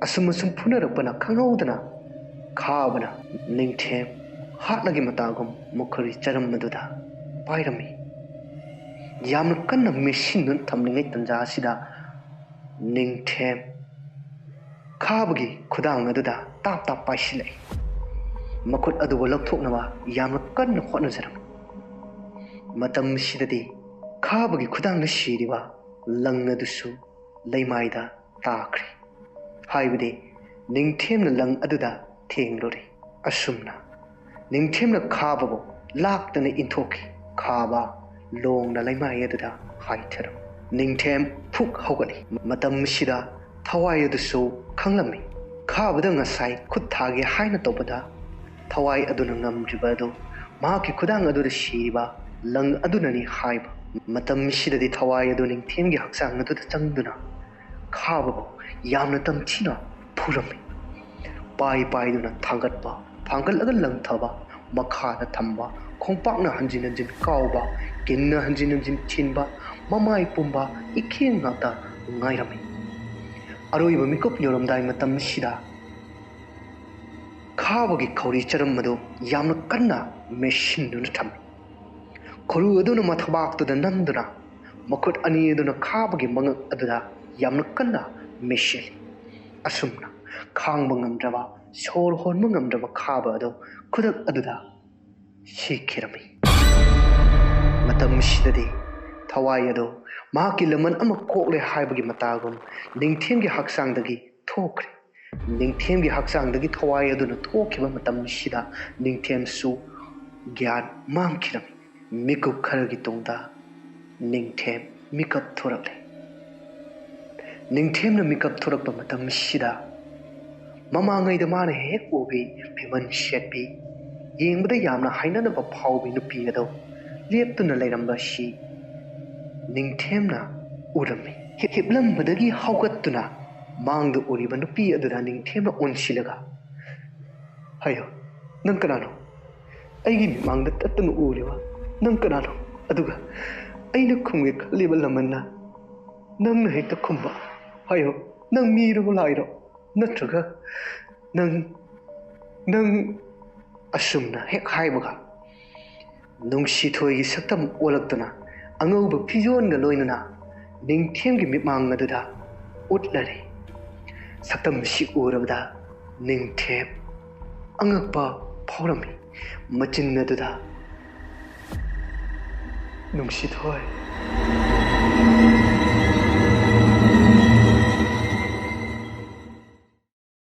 ꯑꯁꯨꯝ ꯐꯨꯅꯔꯛꯄꯅ ꯈꯪꯍꯧꯗꯅ ꯈꯥꯕꯅ ꯅꯤꯡꯊꯦꯝ ꯍꯥꯠꯂꯒꯤ ꯃꯇꯥꯒꯨꯝ ꯃꯨꯈꯨꯔꯤ ꯆꯔꯝ ꯑꯗꯨꯗ ꯄꯥꯏꯔꯝꯃꯤ ꯌꯥꯝꯅ ꯀꯟꯅ ꯃꯦꯠꯁꯤꯟꯗꯨꯅ ꯊꯝꯂꯤꯉꯩ ꯇꯟꯖꯥ ꯑꯁꯤꯗ ꯅꯤꯡꯊꯦꯝ ꯈꯥꯕꯒꯤ ꯈꯨꯗꯥꯡ ꯑꯗꯨꯗ ꯇꯥꯞ ꯄꯥꯏꯁꯤꯜꯂꯛꯏ ꯃꯈꯨꯠ ꯑꯗꯨꯕꯨ ꯂꯧꯊꯣꯛꯅꯕ ꯌꯥꯝꯅ ꯀꯟꯅ ꯍꯣꯠꯅꯖꯔꯝꯃꯤ ꯃꯇꯝꯁꯤꯗꯗꯤ ꯈꯥꯕꯒꯤ ꯈꯨꯗꯥꯡꯗ ꯁꯤꯔꯤꯕ ꯂꯪ ꯑꯗꯨꯁꯨ ꯂꯩꯃꯥꯏꯗ ꯇꯥꯈ꯭ꯔꯦ ꯍꯥꯏꯕꯗꯤ ꯅꯤꯡꯊꯦꯝꯅ ꯂꯪ ꯑꯗꯨꯗ ꯊꯦꯡꯂꯨꯔꯦ ꯑꯁꯨꯝꯅ ꯅꯤꯡꯊꯦꯝꯅ ꯈꯥꯕꯕꯨ ꯂꯥꯛꯇꯅ ꯏꯟꯊꯣꯛꯈꯤ ꯈꯥꯕ ꯂꯣꯡꯅ ꯂꯩꯃꯥꯏ ꯑꯗꯨꯗ ꯍꯥꯏꯊꯔꯝꯃꯤ ꯅꯤꯡꯊꯦꯝ ꯐꯨꯛ ꯍꯧꯒꯠꯂꯤ ꯃꯇꯝꯁꯤꯗ ꯊꯋꯥꯏ ꯑꯗꯨꯁꯨ ꯈꯪꯂꯝꯃꯤ ꯈꯥꯕꯗ ꯉꯁꯥꯏ ꯈꯨꯠ ꯊꯥꯒꯦ ꯍꯥꯏꯅ ꯇꯧꯕꯗ ꯊꯋꯥꯏ ꯑꯗꯨꯅ ꯉꯝꯗ꯭ꯔꯤꯕ ꯑꯗꯨ ꯃꯍꯥꯛꯀꯤ ꯈꯨꯗꯥꯡ ꯑꯗꯨꯗ ꯁꯤꯔꯤꯕ ꯂꯪ ꯑꯗꯨꯅꯅꯤ ꯍꯥꯏꯕ ꯃꯇꯝꯁꯤꯗꯗꯤ ꯊꯋꯥꯏ ꯑꯗꯨ ꯅꯤꯡꯊꯦꯝꯒꯤ ꯍꯛꯆꯥꯡ ꯑꯗꯨꯗ ꯆꯪꯗꯨꯅ ꯈꯥꯕꯕꯨ ꯌꯥꯝꯅ ꯇꯝꯊꯤꯅ ꯐꯨꯔꯝꯃꯤ ꯄꯥꯏꯗꯨꯅ ꯊꯥꯡꯒꯠꯄ ꯊꯥꯡꯒꯠꯂꯒ ꯂꯪꯊꯕ ꯃꯈꯥꯗ ꯊꯝꯕ ꯈꯣꯡꯄꯥꯛꯅ ꯍꯟꯖꯤꯟ ꯍꯟꯖꯤꯟ ꯀꯥꯎꯕ ꯀꯤꯟꯅ ꯍꯟꯖꯤꯟ ꯍꯟꯖꯤꯟ ꯊꯤꯟꯕ ꯃꯃꯥꯏ ꯄꯨꯝꯕ ꯏꯈꯦꯡ ꯉꯥꯛꯇ ꯉꯥꯏꯔꯝꯃꯤ ꯑꯔꯣꯏꯕ ꯃꯤꯀꯨꯞ ꯌꯧꯔꯝꯗꯥꯏ ꯃꯇꯝꯁꯤꯗ ꯈꯥꯕꯒꯤ ꯈꯧꯔꯤ ꯆꯔꯝ ꯑꯗꯨ ꯌꯥꯝꯅ ꯀꯟꯅ ꯃꯦꯠꯁꯤꯟꯗꯨꯅ ꯊꯝꯃꯤ ꯈꯨꯔꯨ ꯑꯗꯨꯅ ꯃꯊꯕꯥꯛꯇꯨꯗ ꯅꯝꯗꯨꯅ ꯃꯈꯨꯠ ꯑꯅꯤ ꯑꯗꯨꯅ ꯈꯥꯕꯒꯤ ꯃꯉꯛ ꯑꯗꯨꯗ ꯌꯥꯝꯅ ꯀꯟꯅ ꯃꯦꯠꯁꯤꯜꯂꯤ ꯑꯁꯨꯝꯅ ꯈꯥꯡꯕ ꯉꯝꯗ꯭ꯔꯕ ꯁꯣꯔ ꯍꯣꯟꯕ ꯉꯝꯗ꯭ꯔꯕ ꯈꯥꯕ ꯑꯗꯨ ꯈꯨꯗꯛ ꯑꯗꯨꯗ ꯁꯤꯈꯤꯔꯝꯃꯤ ꯃꯇꯝꯁꯤꯗꯗꯤ ꯊꯋꯥꯏ ꯑꯗꯨ ꯃꯍꯥꯛꯀꯤ ꯂꯃꯟ ꯑꯃ ꯀꯣꯛꯂꯦ ꯍꯥꯏꯕꯒꯤ ꯃꯇꯥꯒꯨꯝ ꯅꯤꯡꯊꯦꯝꯒꯤ ꯍꯛꯆꯥꯡꯗꯒꯤ ꯊꯣꯛꯈ꯭ꯔꯦ ꯅꯤꯡꯊꯦꯝꯒꯤ ꯍꯛꯆꯥꯡꯗꯒꯤ ꯊꯋꯥꯏ ꯑꯗꯨꯅ ꯊꯣꯛꯈꯤꯕ ꯃꯇꯝꯁꯤꯗ ꯅꯤꯡꯊꯦꯝꯁꯨ ꯒ꯭ꯌꯥꯟ ꯃꯥꯡꯈꯤꯔꯝꯃꯤ ꯃꯤꯀꯨꯞ ꯈꯔꯒꯤ ꯇꯨꯡꯗ ꯅꯤꯡꯊꯦꯝ ꯃꯤꯀꯞ ꯊꯣꯔꯛꯂꯦ ꯅꯤꯡꯊꯦꯝꯅ ꯃꯤꯀꯞ ꯊꯣꯔꯛꯄ ꯃꯇꯝꯁꯤꯗ ꯃꯃꯥꯡꯉꯩꯗ ꯃꯥꯅ ꯍꯦꯛ ꯎꯕꯤ ꯐꯤꯃꯟ ꯁꯦꯠꯄꯤ ꯌꯦꯡꯕꯗ ꯌꯥꯝꯅ ꯍꯩꯅꯗꯕ ꯐꯥꯎꯕꯤ ꯅꯨꯄꯤ ꯑꯗꯨ ꯂꯦꯞꯇꯨꯅ ꯂꯩꯔꯝꯕ ꯑꯁꯤ ꯅꯤꯡꯊꯦꯝꯅ ꯎꯔꯝꯃꯤ ꯍꯤꯞꯂꯝꯕꯗꯒꯤ ꯍꯧꯒꯠꯇꯨꯅ ꯃꯥꯡꯗ ꯎꯔꯤꯕ ꯅꯨꯄꯤ ꯑꯗꯨꯗ ꯅꯤꯡꯊꯦꯝꯅ ꯑꯣꯟꯁꯤꯜꯂꯒ ꯍꯥꯏꯌꯣ ꯅꯪ ꯀꯅꯥꯅꯣ ꯑꯩꯒꯤ ꯃꯤꯃꯥꯡꯗ ꯇꯠꯇꯨꯅ ꯎꯔꯤꯕ ꯅꯪ ꯀꯅꯥꯅꯣ ꯑꯗꯨꯒ ꯑꯩꯅ ꯈꯨꯝꯒꯦ ꯈꯜꯂꯤꯕ ꯂꯃꯟꯅ ꯅꯪꯅ ꯍꯦꯛꯇ ꯈꯨꯝꯕ ꯍꯥꯏꯌꯣ ꯅꯪ ꯃꯤꯔꯣ ꯂꯥꯏꯔꯣ ꯅꯠꯇ꯭ꯔꯒ ꯅꯪ ꯑꯁꯨꯝꯅ ꯍꯦꯛ ꯍꯥꯏꯕꯒ ꯅꯨꯡꯁꯤꯊꯣꯏꯒꯤ ꯁꯛꯇꯝ ꯑꯣꯜꯂꯛꯇꯨꯅ ꯑꯉꯧꯕ ꯐꯤꯖꯣꯜꯒ ꯂꯣꯏꯅꯅ ꯅꯤꯡꯊꯦꯝꯒꯤ ꯃꯤꯠꯃꯥꯡ ꯑꯗꯨꯗ ꯎꯠꯂꯔꯤ ꯁꯛꯇꯝꯁꯤ ꯎꯔꯕꯗ ꯅꯤꯡꯊꯦꯝ ꯑꯉꯛꯄ ꯐꯥꯎꯔꯝꯃꯤ ꯃꯆꯤꯟ ꯑꯗꯨꯗ ꯅꯨꯡꯁꯤꯊꯣꯏ